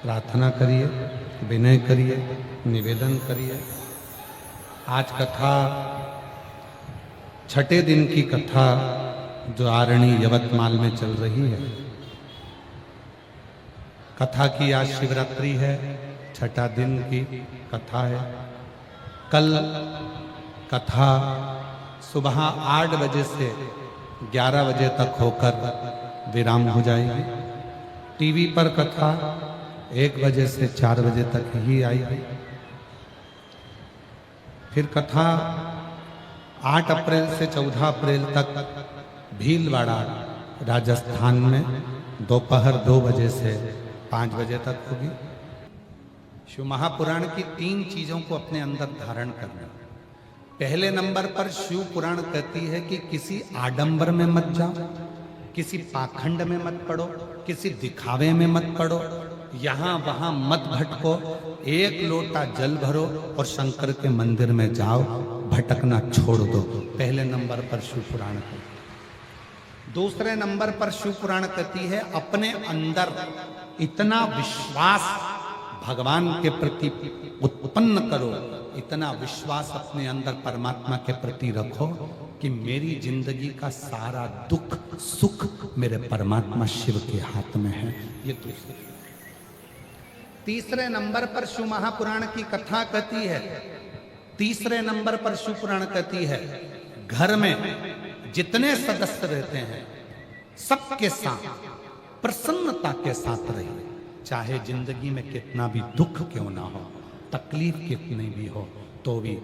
प्रार्थना करिए, विनय करिए, निवेदन करिए। आज कथा छठे दिन की कथा जो आरणी यवतमाल में चल रही है। कथा की आज शिवरात्रि है, छठा दिन की कथा है। कल कथा सुबह 8 बजे से 11 बजे तक होकर विराम हो जाएगी। टीवी पर कथा 1 बजे से 4 बजे तक ही आएगी। फिर कथा 8 अप्रैल से 14 अप्रैल तक भीलवाड़ा राजस्थान में दोपहर 2 बजे से 5 बजे तक होगी। शिव महापुराण की 3 चीजों को अपने अंदर धारण करना। पहले नंबर पर शिव पुराण कहती है कि किसी आडंबर में मत जाओ, किसी पाखंड में मत पड़ो, किसी दिखावे में मत पड़ो, यहां वहां मत भटको। 1 लोटा जल भरो और शंकर के मंदिर में जाओ, भटकना छोड़ दो। पहले नंबर पर शिव पुराण कहती है। दूसरे नंबर पर शिव पुराण कहती है अपने अंदर इतना विश्वास भगवान के प्रति उत्पन्न करो, इतना विश्वास अपने अंदर परमात्मा के प्रति रखो कि मेरी जिंदगी का सारा दुख सुख मेरे परमात्मा शिव के हाथ में है। ये दूसरे। तीसरे नंबर पर शिव महापुराण की कथा कहती है, तीसरे नंबर पर शिव पुराण कहती है घर में जितने सदस्य रहते हैं सबके साथ प्रसन्नता के साथ रहिए। चाहे जिंदगी में कितना भी दुख क्यों ना हो, तकलीफ कितनी भी हो, तो भी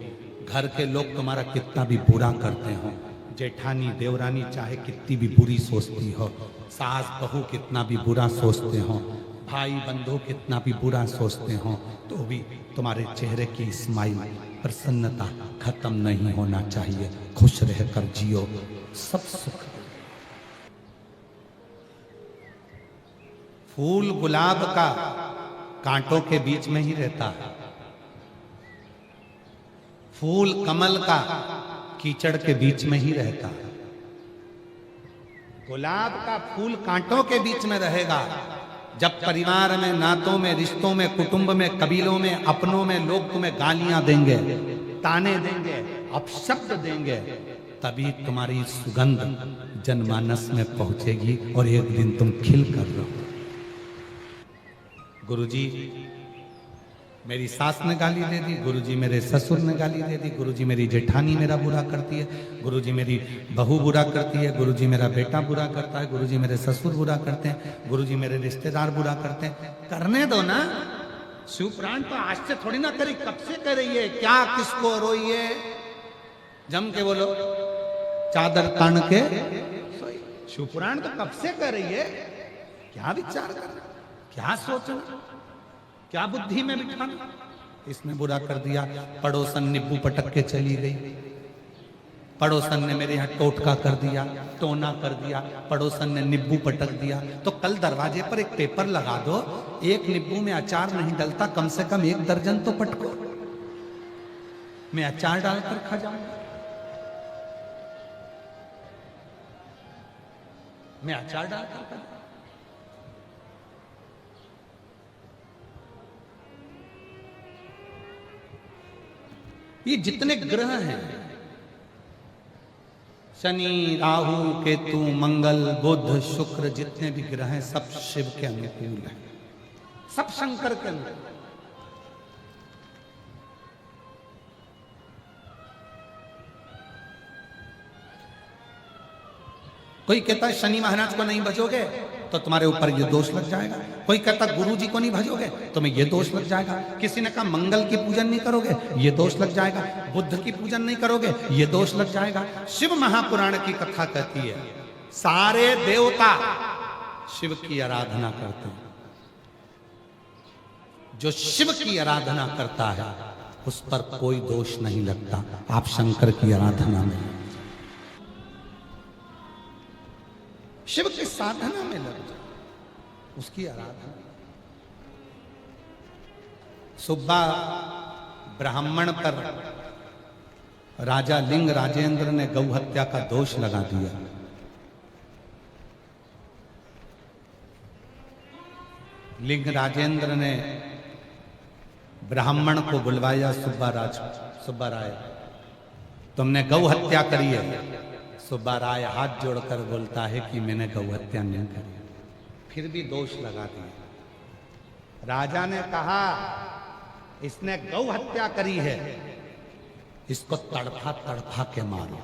घर के लोग तुम्हारा कितना भी बुरा करते हो, जेठानी देवरानी चाहे कितनी भी बुरी सोचती हो, सास बहू कितना भी बुरा सोचते हो, भाई बंधु कितना भी बुरा सोचते हो, तो भी तुम्हारे चेहरे की स्माइल प्रसन्नता खत्म नहीं होना चाहिए। खुश रहकर जियो, सब सुख। फूल गुलाब का कांटों के बीच में ही रहता है, फूल कमल का कीचड़ के बीच में ही रहता है। गुलाब का फूल कांटों के बीच में रहेगा। जब परिवार में, नातों में, रिश्तों में, कुटुंब में, कबीलों में, अपनों में लोग तुम्हें गालियां देंगे, ताने देंगे, अपशब्द देंगे, तभी तुम्हारी सुगंध जनमानस में पहुंचेगी और एक दिन तुम खिल कर रहो। गुरुजी मेरी सास ने गाली दे दी, गुरुजी मेरे ससुर ने गाली दे दी, गुरुजी मेरी जेठानी मेरा बुरा करती है, गुरुजी मेरी बहू बुरा करती है, गुरुजी मेरा बेटा बुरा करता है, गुरुजी मेरे ससुर बुरा करते हैं, गुरुजी मेरे रिश्तेदार बुरा करते हैं। करने दो ना। शिव पुराण तो आज से थोड़ी ना करी, कब से कर रही है। क्या किसको रोइए, जम के बोलो, चादर तान के। शिव पुराण तो कब से कर रही है। क्या विचार करना, क्या सोचना, क्या बुद्धि में बिठाना। इसने बुरा कर दिया, पड़ोसन नींबू पटक के चली गई, पड़ोसन ने मेरे यहाँ टोटका कर दिया, टोना कर दिया, पड़ोसन ने नींबू पटक दिया। तो कल दरवाजे पर एक पेपर लगा दो, एक नींबू में अचार नहीं डलता, कम से कम 1 दर्जन तो पटको, मैं अचार डालकर खा जाऊंगा, मैं अचार डालकर खा जाऊंगा। ये जितने ग्रह हैं, शनि राहु केतु मंगल बुध शुक्र, जितने भी ग्रह हैं सब शिव के अनुकूल हैं, सब शंकर के अनुकूल। कोई कहता है शनि महाराज को नहीं भजोगे तो तुम्हारे ऊपर ये दोष लग जाएगा, कोई कहता गुरु जी को नहीं भजोगे तुम्हें ये दोष लग जाएगा, किसी ने कहा मंगल की पूजन नहीं करोगे ये दोष लग जाएगा, बुद्ध की पूजन नहीं करोगे ये दोष लग जाएगा। शिव महापुराण की कथा कहती है सारे देवता शिव की आराधना करते हैं। जो शिव की आराधना करता है उस पर कोई दोष नहीं लगता। आप शंकर की आराधना में, शिव की साधना में लग जाओ, उसकी आराधना। सुब्बा ब्राह्मण पर राजा लिंग राजेंद्र ने गौ हत्या का दोष लगा दिया। लिंग राजेंद्र ने ब्राह्मण को बुलवाया, सुब्बा राय, तुमने गौ हत्या करी है। सुब्बा राय हाथ जोड़कर बोलता है कि मैंने गौ हत्या नहीं करी। फिर भी दोष लगा दिया। राजा ने कहा इसने गौ हत्या करी है, इसको तड़फा तड़फा के मारो।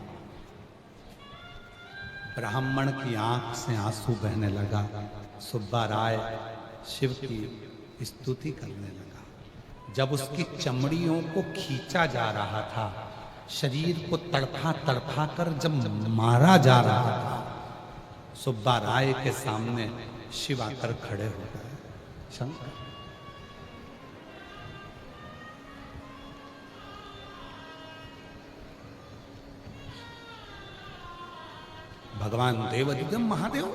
ब्राह्मण की आंख से आंसू बहने लगा। सुब्बा राय शिव की स्तुति करने लगा। जब उसकी चमड़ियों को खींचा जा रहा था, शरीर को तड़फा तड़फा कर जब मारा जा रहा था, सुब्बा राय के सामने शिव आकर खड़े हो गए। शंकर भगवान देवदिगम महादेव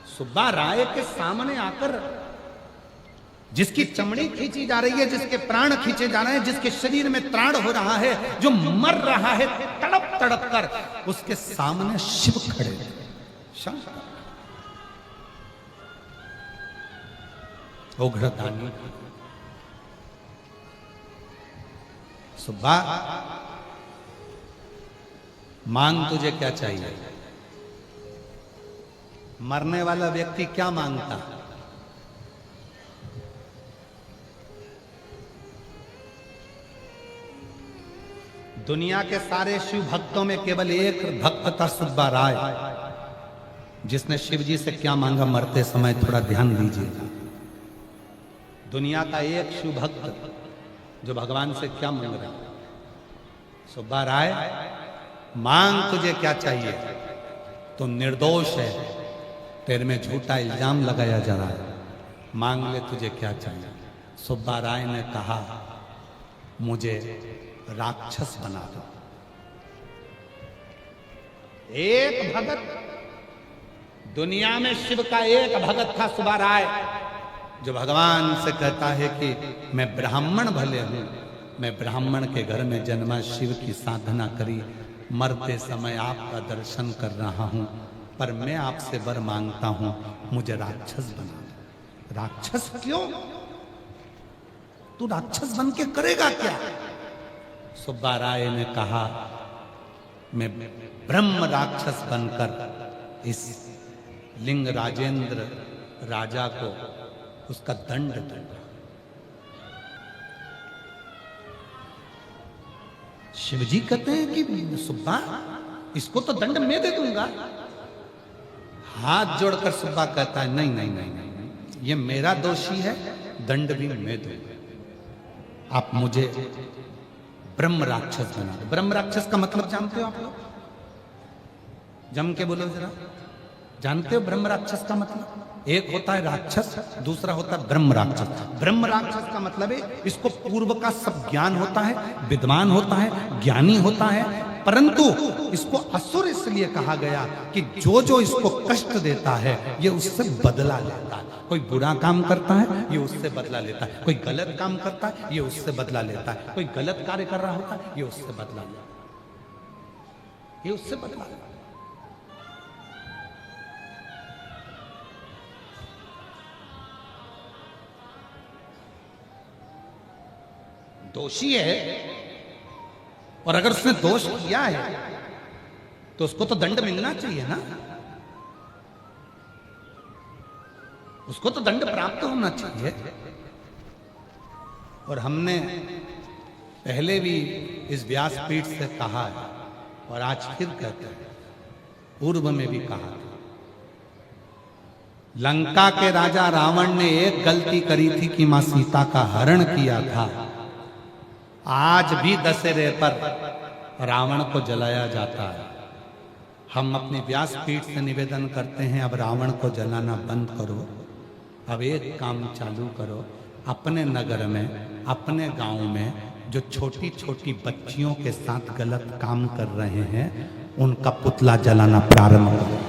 सुब्बा राय के सामने आकर, जिसकी चमड़ी खींची जा रही है, जिसके प्राण खींचे जा रहे हैं, जिसके शरीर में त्राण हो रहा है, जो मर रहा है तड़प तड़प कर, उसके सामने शिव खड़े। शंकर उग्रदानी, सुब्बा मांग तुझे क्या चाहिए? मरने वाला व्यक्ति क्या मांगता? दुनिया के सारे शिव भक्तों में केवल एक भक्त था, सुब्बा राय, जिसने शिव जी से क्या मांगा? मरते समय थोड़ा ध्यान दीजिएगा। दुनिया का एक शिव भक्त जो भगवान से क्या मांग रहा? सुब्बा राय मांग तुझे क्या चाहिए? तुम निर्दोष है, तेरे में झूठा इल्जाम लगाया जा रहा है, मांग ले तुझे क्या चाहिए? सुब्बा राय ने कहा मुझे राक्षस बना दो। एक भगत, दुनिया में शिव का एक भगत था सुब्बा राय, जो भगवान से कहता है कि मैं ब्राह्मण भले हूं, मैं ब्राह्मण के घर में जन्मा, शिव की साधना करी, मरते समय आपका दर्शन कर रहा हूं, पर मैं आपसे वर मांगता हूं, मुझे राक्षस बना दो। राक्षस क्यों? तू राक्षस बन के करेगा क्या? सुब्बा राय ने कहा मैं ब्रह्म राक्षस बनकर इस लिंग राजेंद्र राजा को उसका दंड दूंगा। शिवजी कहते हैं कि सुब्बा इसको तो दंड मैं दे दूंगा। हाथ जोड़कर सुब्बा कहता है नहीं नहीं नहीं नहीं, नहीं। ये मेरा दोषी है, दंड भी मैं दूंगा। आप मुझे ब्रह्म राक्षस बना दो। ब्रह्म राक्षस का मतलब जानते हो आप लोग? जम के बोलो जरा, जानते हो ब्रह्म राक्षस का मतलब? एक होता है राक्षस, दूसरा होता है ब्रह्म राक्षस। ब्रह्म राक्षस का मतलब है इसको पूर्व का सब ज्ञान होता है, विद्वान होता है, ज्ञानी होता है, परंतु इसको असुर इसलिए कहा गया कि जो जो इसको कष्ट देता है ये उससे बदला लेता है। कोई बुरा काम करता है ये उससे बदला लेता है, कोई गलत काम करता है ये उससे बदला लेता है, कोई गलत कार्य कर रहा होता है ये उससे बदला लेता है, ये उससे बदला लेता है। दोषी है, और अगर उसने दोष किया है तो उसको तो दंड मिलना चाहिए ना, उसको तो दंड प्राप्त होना चाहिए। और हमने पहले भी इस व्यासपीठ से कहा है और आज फिर कहते हैं, पूर्व में भी कहा था, लंका के राजा रावण ने एक गलती करी थी कि मां सीता का हरण किया था। आज भी दशहरे पर रावण को जलाया जाता है। हम अपनी व्यासपीठ से निवेदन करते हैं, अब रावण को जलाना बंद करो, अब एक काम चालू करो, अपने नगर में, अपने गांव में जो छोटी छोटी बच्चियों के साथ गलत काम कर रहे हैं उनका पुतला जलाना प्रारंभ करो।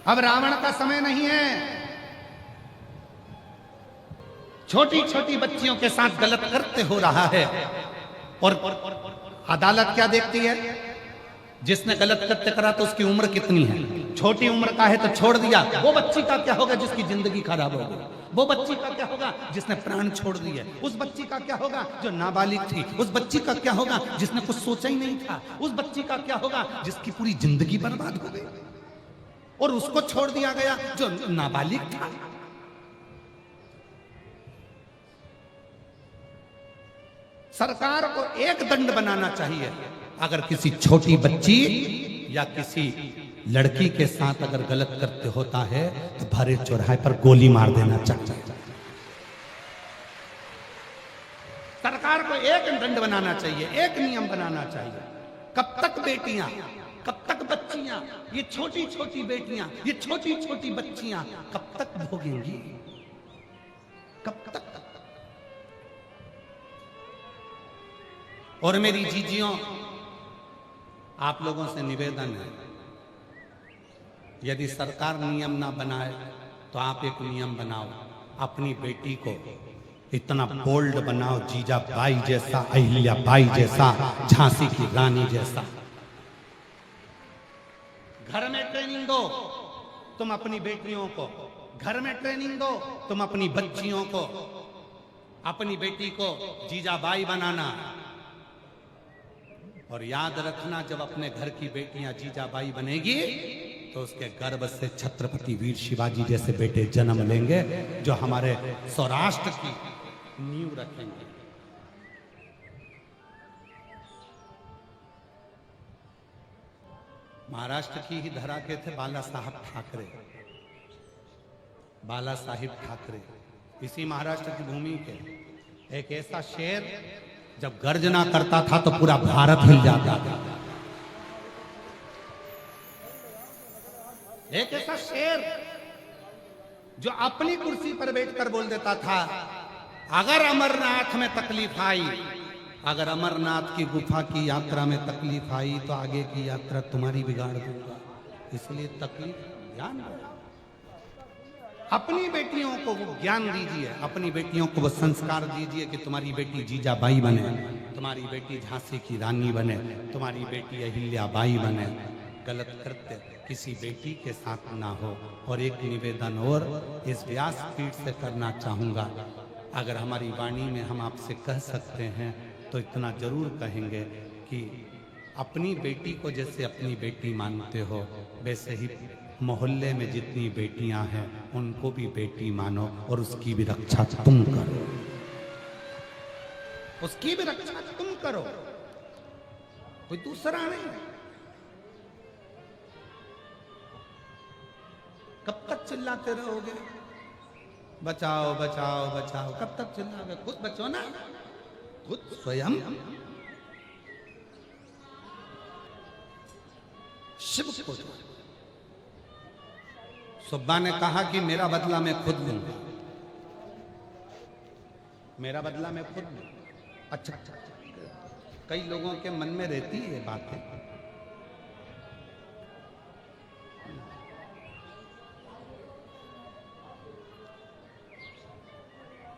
अब रावण का समय नहीं है। छोटी छोटी बच्चियों के साथ गलत करते हो रहा है और अदालत क्या देखती है? जिसने गलत कृत्य करा तो उसकी उम्र कितनी है? छोटी उम्र का है तो छोड़ दिया, वो बच्ची का क्या होगा जिसकी जिंदगी खराब हो गई? वो बच्ची का क्या होगा जिसने प्राण छोड़ दिए? उस बच्ची का क्या होगा जो नाबालिग थी? उस बच्ची का क्या होगा जिसने कुछ सोचा ही नहीं था? उस बच्ची का क्या होगा जिसकी पूरी जिंदगी बर्बाद हो गई और उसको छोड़ दिया गया जो नाबालिग था? सरकार को एक दंड बनाना चाहिए, अगर किसी छोटी बच्ची या किसी लड़की के साथ अगर गलत करते होता है तो भरे चौराहे पर गोली मार देना चाहिए। सरकार को एक दंड बनाना चाहिए, एक नियम बनाना चाहिए। कब तक बेटियां, कब तक बच्चियां, ये छोटी छोटी बेटियां, ये छोटी छोटी बच्चियां कब तक भोगेंगी? कब तक? और मेरी जीजियों, आप लोगों से निवेदन है, यदि सरकार नियम ना बनाए तो आप एक नियम बनाओ, अपनी बेटी को इतना बोल्ड बनाओ, जीजा बाई जैसा, अहिल्या बाई जैसा, झांसी की रानी जैसा। घर में ट्रेनिंग दो तुम अपनी बेटियों को, घर में ट्रेनिंग दो तुम अपनी बच्चियों को, अपनी बेटी को जीजा बाई बनाना। और याद रखना, जब अपने घर की बेटियां जीजाबाई बनेगी तो उसके गर्भ से छत्रपति वीर शिवाजी जैसे बेटे जन्म लेंगे, जो हमारे सौराष्ट्र की नींव रखेंगे। महाराष्ट्र की ही धरा के थे बाला साहब ठाकरे, बाला साहिब ठाकरे, इसी महाराष्ट्र की भूमि के। एक ऐसा शेर जब गर्जना करता था तो पूरा भारत हिल जाता था। एक ऐसा शेर जो अपनी कुर्सी पर बैठकर बोल देता था, अगर अमरनाथ में तकलीफ आई, अगर अमरनाथ की गुफा की यात्रा में तकलीफ आई तो आगे की यात्रा तुम्हारी बिगाड़ दूंगा। इसलिए तकलीफ ध्यान रखो। अपनी बेटियों को वो ज्ञान दीजिए, अपनी बेटियों को वो संस्कार दीजिए कि तुम्हारी बेटी जीजाबाई बने, तुम्हारी बेटी झांसी की रानी बने, तुम्हारी बेटी अहिल्याबाई बने। गलत कृत्य किसी बेटी के साथ ना हो। और एक निवेदन और इस व्यासपीठ से करना चाहूँगा, अगर हमारी वाणी में हम आपसे कह सकते हैं तो इतना जरूर कहेंगे कि अपनी बेटी को जैसे अपनी बेटी मानते हो, वैसे ही मोहल्ले में जितनी बेटियां हैं उनको भी बेटी मानो और उसकी भी रक्षा तुम करो, उसकी भी रक्षा तुम करो, कोई दूसरा नहीं। कब तक चिल्लाते रहोगे बचाओ बचाओ बचाओ? कब तक चिल्लाओगे? खुद बचो ना, खुद स्वयं। शिव को सुब्बा ने कहा कि मेरा बदला मैं खुद लूंगा, मेरा बदला मैं खुद लूंगा। अच्छा, कई लोगों के मन में रहती है ये बातें।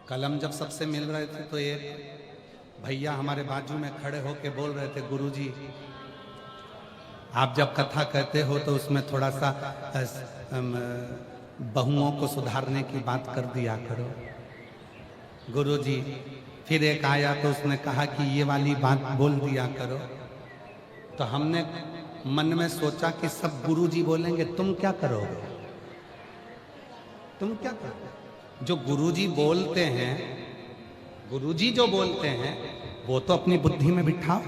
कल हम जब सबसे मिल रहे थे तो एक भैया हमारे बाजू में खड़े होके बोल रहे थे, गुरुजी आप जब कथा कहते हो तो उसमें थोड़ा सा बहुओं को सुधारने की बात कर दिया करो गुरुजी। फिर एक आया तो उसने कहा कि ये वाली बात बोल दिया करो। तो हमने मन में सोचा कि सब गुरुजी बोलेंगे, तुम क्या करोगे? तुम क्या करोगे? जो गुरुजी बोलते हैं, गुरुजी जो बोलते हैं वो तो अपनी बुद्धि में बिठाओ।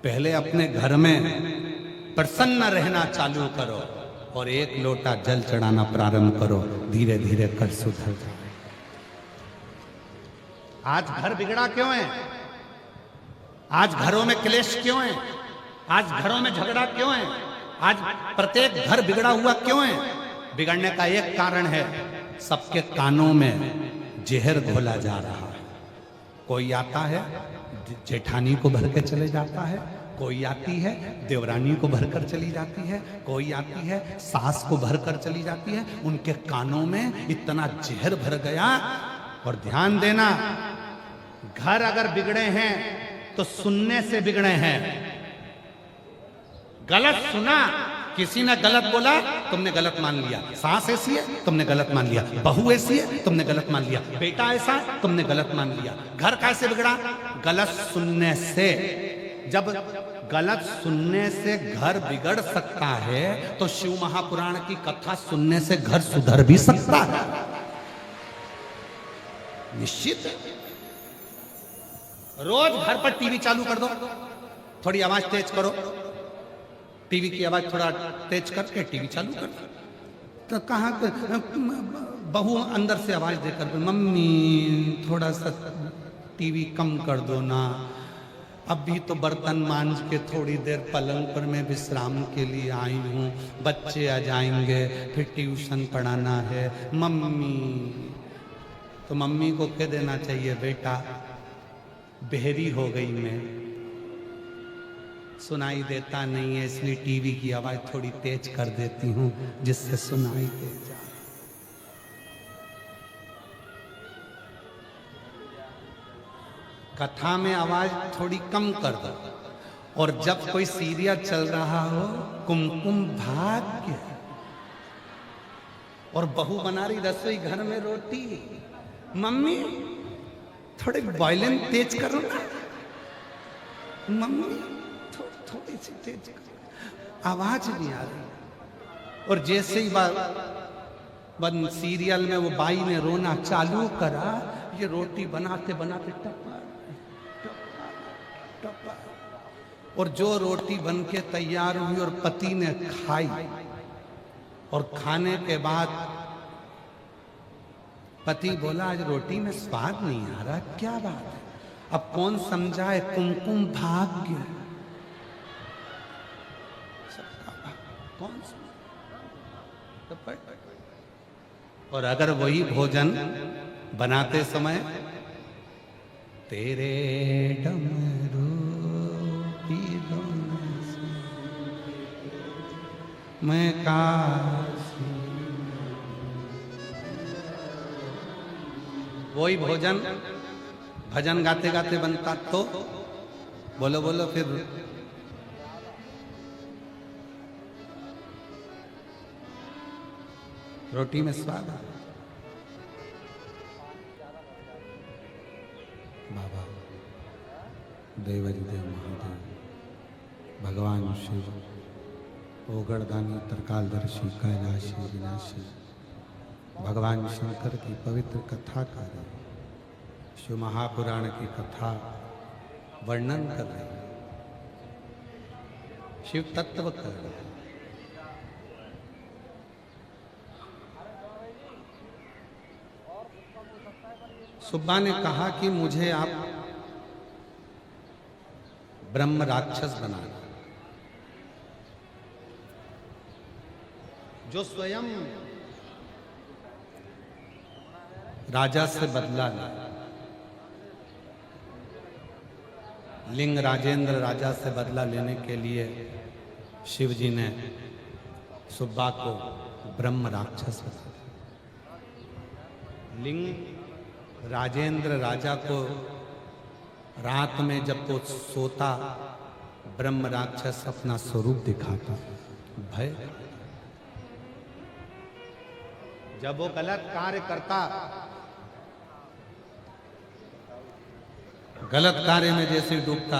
पहले अपने घर में प्रसन्न रहना चालू करो और एक लोटा जल चढ़ाना प्रारंभ करो, धीरे धीरे कर सुधर जाओ। आज घर बिगड़ा क्यों है? आज घरों में क्लेश क्यों है? आज घरों में झगड़ा क्यों है? आज प्रत्येक घर बिगड़ा हुआ क्यों है? बिगड़ने का एक कारण है, सबके कानों में जहर घोला जा रहा है। कोई आता है जेठानी को भर के चले जाता है, कोई आती है देवरानी को भरकर चली जाती है, कोई आती है सास को भरकर चली जाती है। उनके कानों में इतना जहर भर गया। और ध्यान देना, घर अगर बिगड़े हैं तो सुनने से बिगड़े हैं। गलत सुना किसी ने गलत बोला, तुमने गलत मान लिया। सास ऐसी है, तुमने गलत मान लिया। बहू ऐसी है, तुमने गलत मान लिया। बेटा ऐसा है, तुमने गलत मान लिया। घर कैसे बिगड़ा? गलत सुनने से। जब गलत सुनने से घर बिगड़ सकता है तो शिव महापुराण की कथा सुनने से घर सुधर भी सकता है, निश्चित। रोज घर पर टीवी चालू कर दो, थोड़ी आवाज तेज करो, टीवी की आवाज थोड़ा तेज करके टीवी चालू कर दो। तो कहाँ बहू अंदर से आवाज देकर, मम्मी थोड़ा सा टीवी कम कर दो ना, अभी तो बर्तन मांज के थोड़ी देर पलंग पर मैं विश्राम के लिए आई हूँ, बच्चे आ जाएंगे, फिर ट्यूशन पढ़ाना है मम्मी। तो मम्मी को कह देना चाहिए, बेटा बहरी हो गई मैं, सुनाई देता नहीं है, इसलिए टीवी की आवाज थोड़ी तेज कर देती हूँ जिससे सुनाई दे जाए। कथा में आवाज थोड़ी कम कर दो। और जब कोई सीरियल चल रहा हो, कुमकुम भाग्य, और बहू बना रही रसोई घर में रोटी, मम्मी थोड़े वॉल्यूम तेज करो ना, मम्मी थोड़ी सी तेज करो, आवाज नहीं आ रही। और जैसे ही बन सीरियल में वो बाई ने रोना चालू करा, ये रोटी बनाते बनाते टपा टपा, और जो रोटी बन के तैयार हुई और पति ने खाई, और खाने के बाद पति बोला, आज रोटी में स्वाद नहीं आ रहा, क्या बात है? अब कौन समझाए? कुमकुम भाग्य, कौन समझाए? और अगर वही भोजन बनाते समय तेरे डमरू की धुन से मैं काशी, वही भोजन भजन गाते गाते बनता तो बोलो बोलो फिर रोटी में स्वाद आ। बाबा देवरिदेव महादेव, भगवान शिव, ओगड़दानी, तरकालदर्शी, कैलाशी, विनाशी, भगवान शंकर की पवित्र कथा कर रहे, शिव महापुराण की कथा वर्णन कर रहे, शिव तत्व कर रहे। सुब्बा ने कहा कि मुझे आप ब्रह्म राक्षस बना दो, जो स्वयं राजा से बदला ले। लिंग राजेंद्र राजा से बदला लेने के लिए शिव जी ने सुब्बा को ब्रह्म राक्षस बना दिया। लिंग राजेंद्र राजा को रात में जब वो सोता, ब्रह्म राक्षस अपना स्वरूप दिखाता, भय। जब वो गलत कार्य करता, गलत कार्य में जैसे डूबता,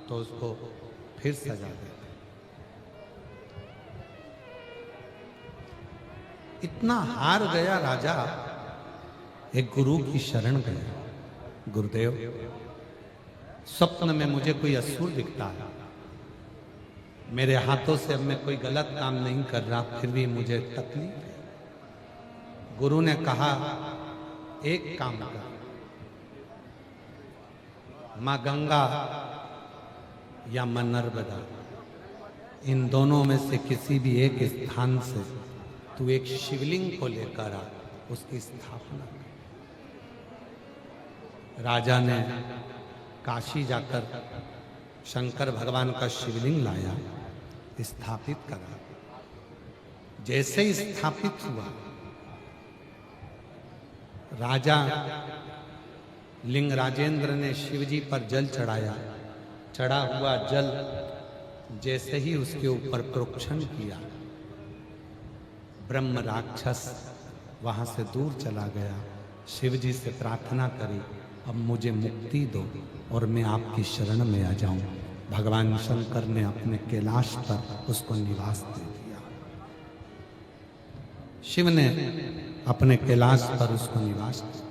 तो उसको फिर सजा देते। इतना हार गया राजा, एक गुरु की शरण गया, गुरुदेव स्वप्न में मुझे कोई असुर दिखता है, मेरे हाथों से अब मैं कोई गलत काम नहीं कर रहा, फिर भी मुझे तकलीफ है। गुरु ने कहा, एक काम कर, माँ गंगा या माँ नर्मदा, इन दोनों में से किसी भी एक स्थान से तू एक शिवलिंग को लेकर आ, उसकी स्थापना कर। राजा ने काशी जाकर शंकर भगवान का शिवलिंग लाया, स्थापित करा। जैसे ही स्थापित हुआ, राजा लिंग राजेंद्र ने शिवजी पर जल चढ़ाया। चढ़ा हुआ जल जैसे ही उसके ऊपर प्रोक्षण किया, ब्रह्म राक्षस वहां से दूर चला गया। शिव जी से प्रार्थना करी, अब मुझे मुक्ति दो और मैं आपकी शरण में आ जाऊं। भगवान शंकर ने अपने कैलाश पर उसको निवास दे दिया। शिव ने अपने कैलाश पर उसको निवास दिया।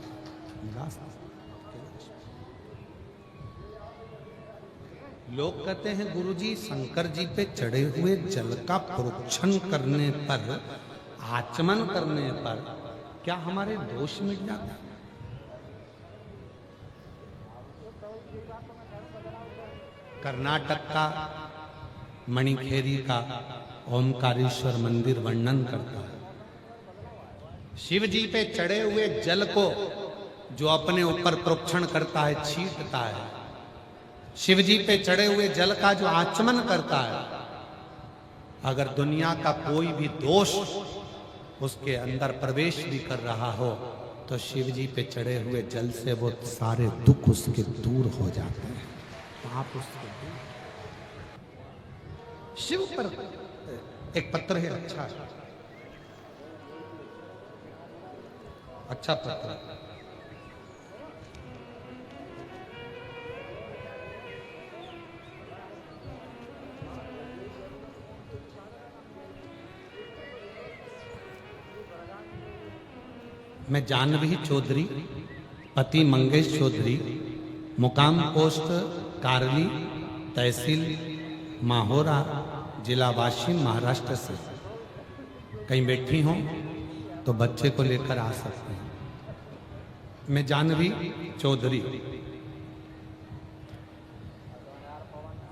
लोग कहते हैं गुरुजी शंकर जी पे चढ़े हुए जल का प्रोक्षण करने पर, आचमन करने पर क्या हमारे दोष मिट जाते हैं? कर्नाटक का मणिखेरी का ओमकारेश्वर मंदिर वर्णन करता है, शिव जी पे चढ़े हुए जल को जो अपने ऊपर प्रोक्षण करता है, छींटता है, शिव जी पे चढ़े हुए जल का जो आचमन करता है, अगर दुनिया का कोई भी दोष उसके अंदर प्रवेश भी कर रहा हो तो शिव जी पे चढ़े हुए जल से वो सारे दुख उसके दूर हो जाते हैं। आप उसके शिव पर एक पत्र है, अच्छा पत्र। मैं जानवी चौधरी, पति मंगेश चौधरी, मुकाम पोस्ट कारली, तहसील माहोरा, जिला वाशिम, महाराष्ट्र से कहीं बैठी हूं तो बच्चे को लेकर आ सकते हैं। मैं जानवी चौधरी,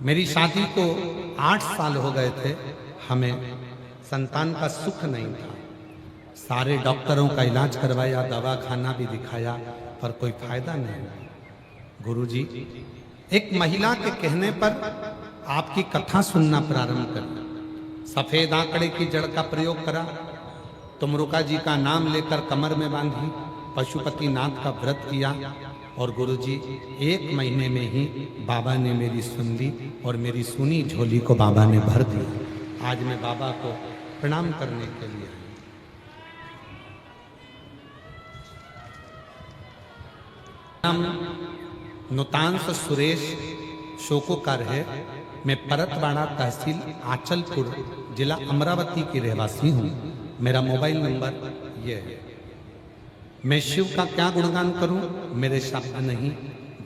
मेरी शादी को 8 साल हो गए थे। हमें संतान का सुख नहीं था। सारे डॉक्टरों का इलाज करवाया, दवा खाना भी दिखाया, पर कोई फायदा नहीं। गुरुजी, एक महिला के कहने पर आपकी कथा सुनना प्रारंभ करी। सफेद आंकड़े की जड़ का प्रयोग करा, तुमरुका जी का नाम लेकर कमर में बांधी, पशुपति नाथ का व्रत किया और गुरुजी 1 महीने में ही बाबा ने मेरी सुन ली और मेरी सुनी झोली को बाबा ने भर दिया। आज मैं बाबा को प्रणाम करने के लिए नुतांश सुरेश शोकोकार है। मैं परतवाड़ा तहसील आंचलपुर जिला अमरावती की रहवासी हूँ। मेरा मोबाइल नंबर ये है। मैं शिव का क्या गुणगान करूं, मेरे शब्द नहीं।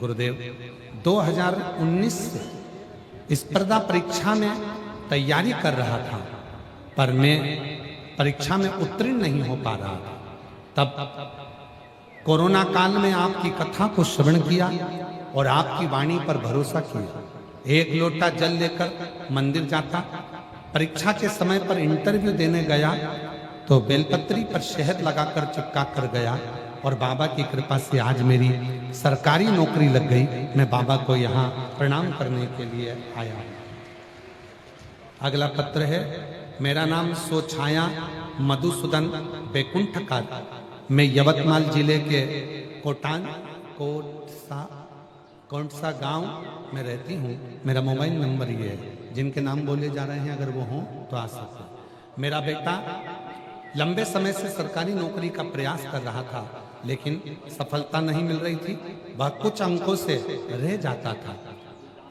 गुरुदेव 2019 से स्पर्धा परीक्षा में तैयारी कर रहा था, पर मैं परीक्षा में उत्तीर्ण नहीं हो पा रहा था। तब कोरोना काल में आपकी कथा को श्रवण किया और आपकी वाणी पर भरोसा किया। 1 लोटा जल लेकर मंदिर जाता, परीक्षा के समय पर इंटरव्यू देने गया तो बेलपत्री पर शहद लगाकर चिपका कर गया और बाबा की कृपा से आज मेरी सरकारी नौकरी लग गई। मैं बाबा को यहाँ प्रणाम करने के लिए आया। अगला पत्र है। मेरा नाम सोछाया मधुसूदन बैकुंठकार, मैं यवतमाल जिले के कोटसा गांव में रहती हूँ। मेरा मोबाइल नंबर ये है। जिनके नाम बोले जा रहे हैं अगर वो हों तो आ सकते हैं। मेरा बेटा लंबे समय से सरकारी नौकरी का प्रयास कर रहा था, लेकिन सफलता नहीं मिल रही थी। वह कुछ अंकों से रह जाता था।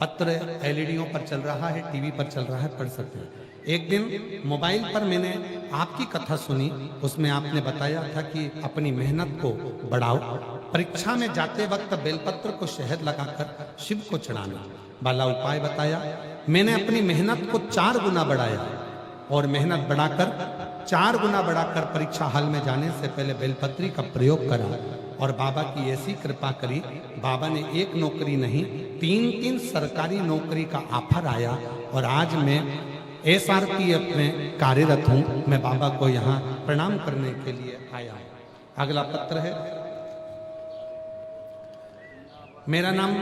पत्र एलईडीओं पर चल रहा है, टीवी पर चल रहा है, पढ़ सकते हैं। एक दिन मोबाइल पर मैंने आपकी कथा सुनी। उसमें आपने बताया था कि अपनी मेहनत को बढ़ाओ, परीक्षा में जाते वक्त बेलपत्र को शहद लगाकर शिव को चढ़ाना वाला उपाय बताया। मैंने अपनी मेहनत को 4 गुना बढ़ाया और मेहनत बढ़ाकर 4 गुना बढ़ाकर परीक्षा हॉल में जाने से पहले बेलपत्री का प्रयोग करा और बाबा की ऐसी कृपा करी। बाबा ने 1 नौकरी नहीं 3 सरकारी नौकरी का ऑफर आया और आज मैं SRPF में कार्यरत हूँ। मैं बाबा को यहाँ प्रणाम करने के लिए आया हूँ। अगला पत्र है। मेरा नाम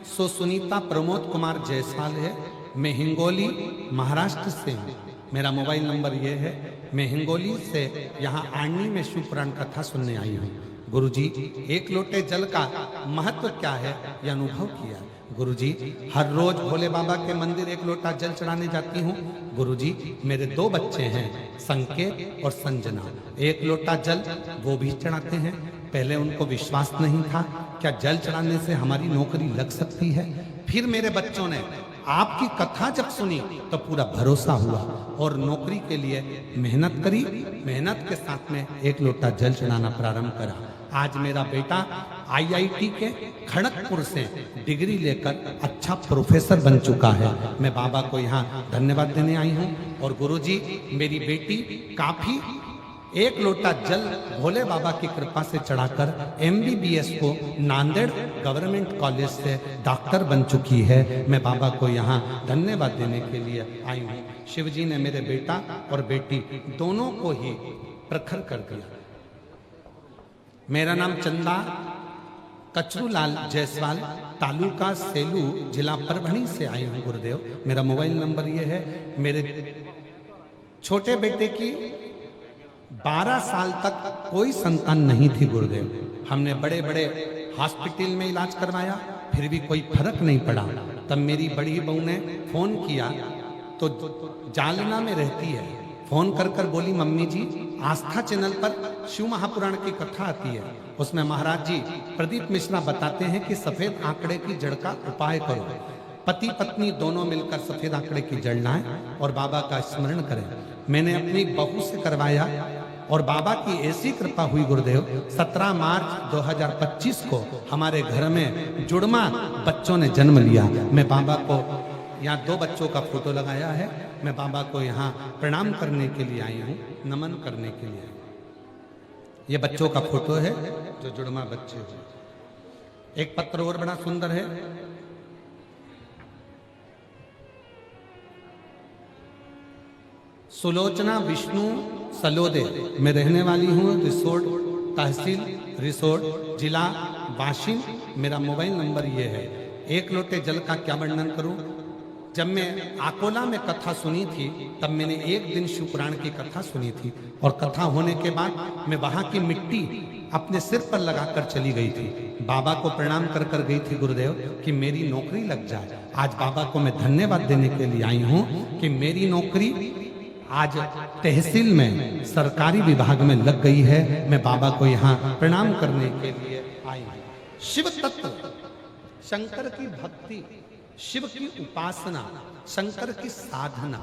सुनीता प्रमोद कुमार जायसवाल है। मैं हिंगोली महाराष्ट्र से हूँ। मेरा मोबाइल नंबर ये है। मैं हिंगोली से यहाँ आर्नी में शिव पुराण कथा सुनने आई हूँ। गुरुजी, 1 लोटे जल का महत्व क्या है यह अनुभव किया। गुरुजी हर रोज भोले बाबा के मंदिर एक लोटा जल चढ़ाने जाती हूँ। गुरुजी मेरे 2 बच्चे हैं, संकेत और संजना, एक लोटा जल वो भी चढ़ाते हैं। पहले उनको विश्वास नहीं था क्या जल चढ़ाने से हमारी नौकरी लग सकती है। फिर मेरे बच्चों ने आपकी कथा जब सुनी तो पूरा भरोसा हुआ और नौकरी के लिए मेहनत करी। मेहनत के साथ में एक लोटा जल चढ़ाना प्रारंभ करा। आज मेरा बेटा IIT के खड़गपुर से डिग्री लेकर अच्छा प्रोफेसर बन चुका है। मैं बाबा को यहाँ धन्यवाद देने आई हूँ। और गुरुजी मेरी बेटी काफी एक लोटा जल भोले बाबा की कृपा से चढ़ाकर MBBS को नांदेड़ गवर्नमेंट कॉलेज से डॉक्टर बन चुकी है। मैं बाबा को यहाँ धन्यवाद देने के लिए आई हूँ। शिव जी ने मेरे बेटा और बेटी दोनों को ही प्रखर कर दिया। मेरा नाम चंदा कचरूलाल जायसवाल, तालुका सेलू, जिला परभणी से आई हूँ गुरुदेव। मेरा मोबाइल नंबर ये है। मेरे छोटे बेटे की 12 साल तक कोई संतान नहीं थी गुरुदेव। हमने बड़े बड़े हॉस्पिटल में इलाज करवाया, फिर भी कोई फर्क नहीं पड़ा। तब मेरी बड़ी बहू ने फोन किया, तो जालना में रहती है, फोन कर कर बोली मम्मी जी आस्था चैनल पर शिव महापुराण की कथा आती है, उसमें महाराज जी प्रदीप मिश्रा बताते हैं कि सफेद आंकड़े की जड़ का उपाय करो। पति पत्नी दोनों मिलकर सफेद आंकड़े की जड़ लाएं और बाबा का स्मरण करें। मैंने अपनी बहू से करवाया और बाबा की ऐसी कृपा हुई गुरुदेव, 17 मार्च 2025 को हमारे घर में जुड़मा बच्चों ने जन्म लिया। मैं बाबा को यहाँ 2 बच्चों का फोटो लगाया है। मैं बाबा को यहाँ प्रणाम करने के लिए आई हूँ, नमन करने के लिए। ये बच्चों का फोटो है जो जुड़मा बच्चे हैं। एक पत्र और बड़ा सुंदर है। सुलोचना विष्णु सलोदे में रहने वाली हूँ, रिसोर्ट तहसील रिसोर्ट जिला वाशिम। मेरा मोबाइल नंबर ये है। एक लोटे जल का क्या वर्णन करूं। जब मैं आकोला में कथा सुनी थी तब मैंने एक दिन शिव पुराण की कथा सुनी थी और कथा होने के बाद मैं वहां की मिट्टी अपने सिर पर लगाकर चली गई थी। बाबा को प्रणाम कर कर गई थी गुरुदेव कि मेरी नौकरी लग जाए। आज बाबा को मैं धन्यवाद देने के लिए आई हूँ कि मेरी नौकरी आज तहसील में सरकारी विभाग में लग गई है। मैं बाबा को यहाँ प्रणाम करने के लिए आई हूँ। शिव तत्व, शंकर की भक्ति, शिव की उपासना, शंकर की साधना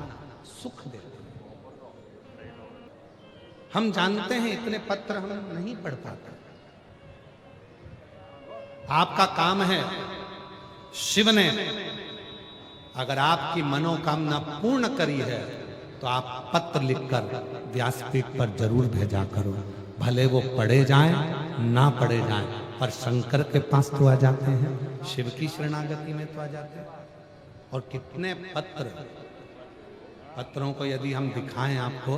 सुख देती है। हम जानते हैं इतने पत्र हम नहीं पढ़ पाते। आपका काम है, शिव ने अगर आपकी मनोकामना पूर्ण करी है तो आप पत्र लिखकर व्यासपीठ पर जरूर भेजा करो। भले वो पढ़े जाएं ना पढ़े जाएं, पर शंकर के पास तो आ जाते हैं, शिव की शरणागति में तो आ जाते हैं। और कितने पत्रों को यदि हम दिखाएं आपको,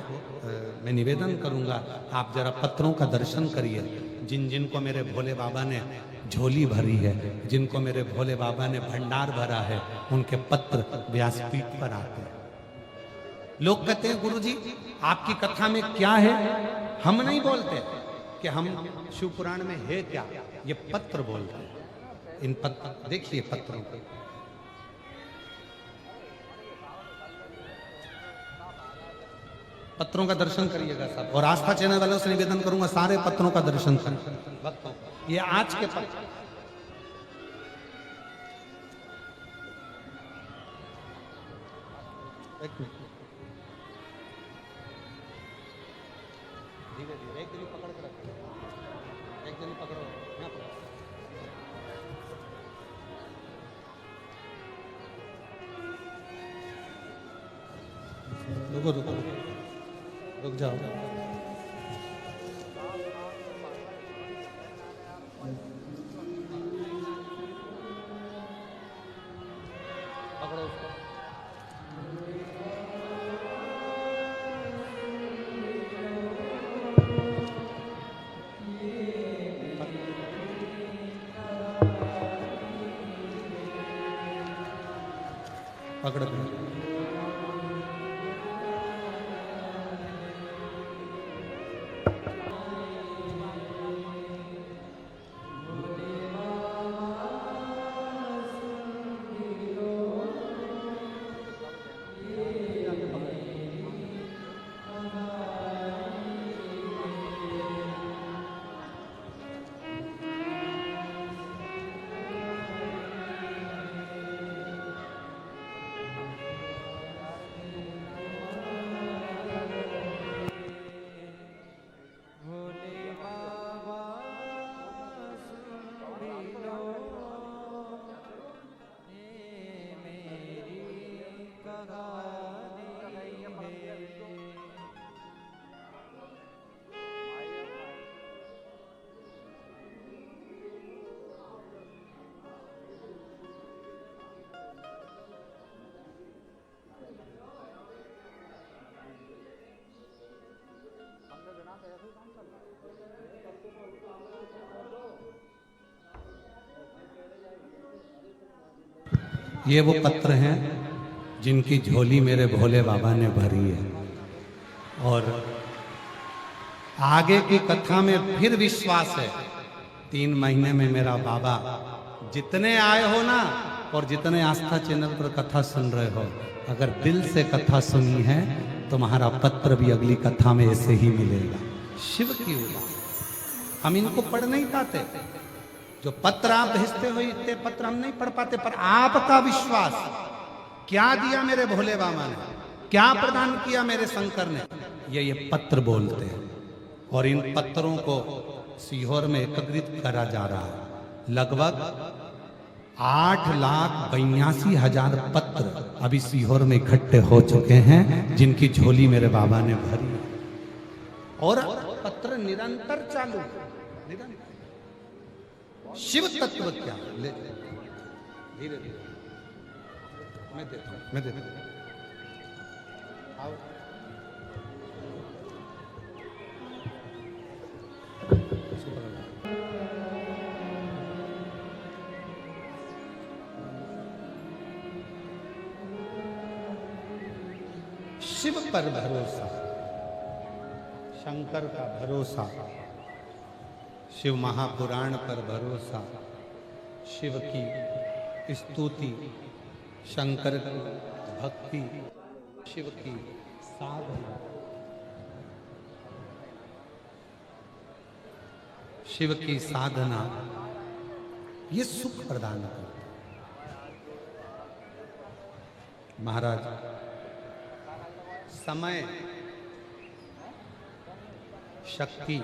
मैं निवेदन करूंगा आप जरा पत्रों का दर्शन करिए। जिन जिन को मेरे भोले बाबा ने झोली भरी है, जिनको मेरे भोले बाबा ने भंडार भरा है, उनके पत्र व्यासपीठ पर आते हैं। लोग कहते हैं गुरुजी आपकी कथा में क्या है। हम नहीं बोलते कि हम शिव पुराण में है क्या, ये पत्र बोलते हैं। इन पत्र देखिए, पत्रों को पत्रों का दर्शन करिएगा सब। और आस्था चैनल वालों से निवेदन करूंगा सारे पत्रों का दर्शन करें। ये आज के पत्र, एक मिनट धीरे धीरे, एक दिन पकड़ के रखो, एक दिन पकड़ो, यहाँ पकड़ो। रुको रुको रुक जाओ। पकड़ो उसको। पकड़ ये वो पत्र हैं जिनकी झोली मेरे भोले बाबा ने भरी है। और आगे की कथा में फिर विश्वास है, 3 महीने में मेरा बाबा, जितने आए हो ना और जितने आस्था चैनल पर कथा सुन रहे हो, अगर दिल से कथा सुनी है तो तुम्हारा पत्र भी अगली कथा में ऐसे ही मिलेगा। शिव की उदाहरण हम इनको पढ़ नहीं पाते, जो पत्र आप भेजते हो इतने पत्र हम नहीं पढ़ पाते, पर आपका विश्वास क्या दिया मेरे भोले बाबा ने, क्या प्रदान किया मेरे शंकर ने, ये पत्र बोलते हैं। और इन पत्रों को सीहोर में एकत्रित करा जा रहा है। लगभग 8,82,000 पत्र अभी सीहोर में इकट्ठे हो चुके हैं, जिनकी झोली मेरे बाबा ने भरी। और पत्र निरंतर चालू, निरंतर। शिव तत्व क्या, ले धीरे धीरे मैं देता हूं, मैं देता हूं। शिव पर भरोसा, शंकर का भरोसा, शिव महापुराण पर भरोसा, शिव की स्तुति, शंकर की भक्ति, शिव की साधना, शिव की साधना, ये सुख प्रदान करता है। महाराज, समय, शक्ति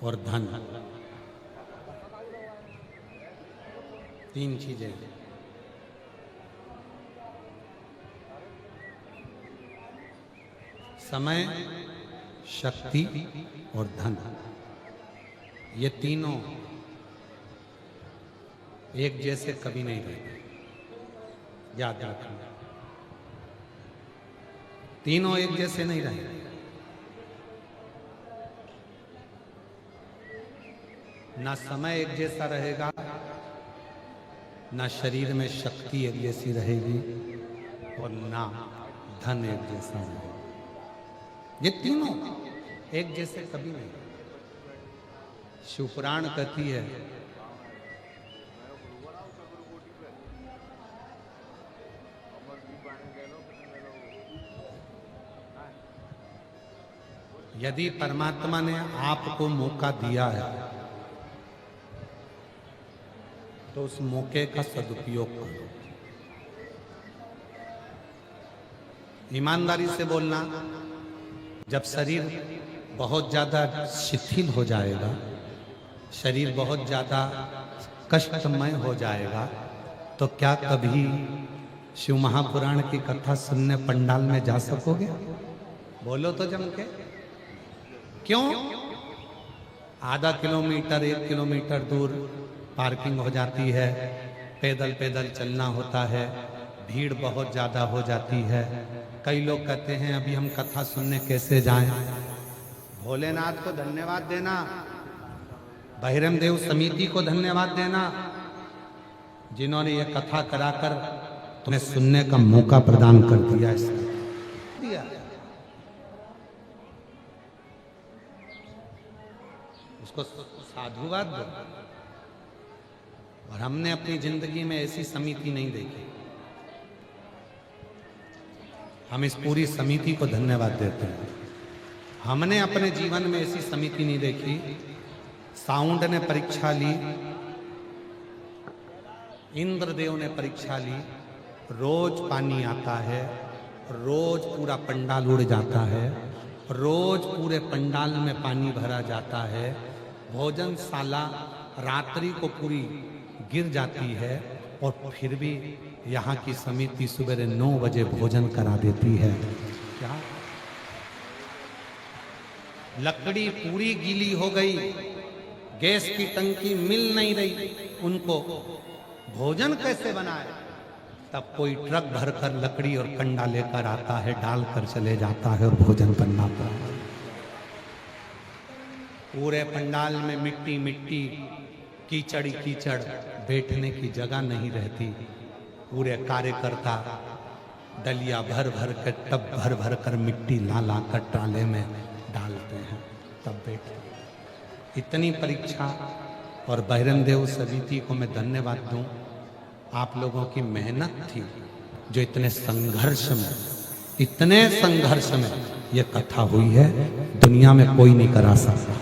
और धन, 3 चीजें। समय, शक्ति और धन, ये तीनों एक जैसे कभी नहीं रहते, याद रखना। तीनों एक जैसे नहीं रहेंगे। ना समय एक जैसा रहेगा, ना शरीर में शक्ति एक जैसी रहेगी, और ना धन एक जैसा रहेगा। ये तीनों एक जैसे कभी नहीं। शिवपुराण कहती है, यदि परमात्मा ने आपको मौका दिया है तो उस मौके का सदुपयोग करो। ईमानदारी से बोलना, जब शरीर बहुत ज्यादा शिथिल हो जाएगा, शरीर बहुत ज्यादा कष्टमय हो जाएगा, तो क्या कभी शिव महापुराण की कथा सुनने पंडाल में जा सकोगे? बोलो तो जम के। क्यों? आधा किलोमीटर 1 किलोमीटर दूर पार्किंग हो जाती है, पैदल पैदल चलना होता है, भीड़ बहुत ज़्यादा हो जाती है। कई लोग कहते हैं अभी हम कथा सुनने कैसे जाएं? भोलेनाथ को धन्यवाद देना, बहिरम देव समिति को धन्यवाद देना, जिन्होंने ये कथा कराकर तुम्हें सुनने का मौका प्रदान कर दिया। उसको साधुवाद दो। और हमने अपनी जिंदगी में ऐसी समिति नहीं देखी। हम इस पूरी समिति को धन्यवाद देते हैं। हमने अपने जीवन में ऐसी समिति नहीं देखी। साउंड ने परीक्षा ली, इंद्रदेव ने परीक्षा ली, रोज पानी आता है, रोज पूरा पंडाल उड़ जाता है, रोज पूरे पंडाल में पानी भरा जाता है, भोजनशाला रात्रि को पूरी गिर जाती है, और फिर भी यहाँ की समिति सुबह 9 बजे भोजन करा देती है। क्या? लकड़ी पूरी गीली हो गई, गैस की टंकी मिल नहीं रही, उनको भोजन कैसे बनाए? तब कोई ट्रक भरकर लकड़ी और कंडा लेकर आता है, डालकर चले जाता है और भोजन बनाता है। पूरे पंडाल में मिट्टी मिट्टी, कीचड़ कीचड़, बैठने की जगह नहीं रहती। पूरे कार्यकर्ता डलिया भर भर कर टब भर भर कर मिट्टी ला ला कर ट्राले में डालते हैं, तब बैठे। इतनी परीक्षा और बहिरन देव समिति को मैं धन्यवाद दूं। आप लोगों की मेहनत थी जो इतने संघर्ष में ये कथा हुई है, दुनिया में कोई नहीं करा सकता।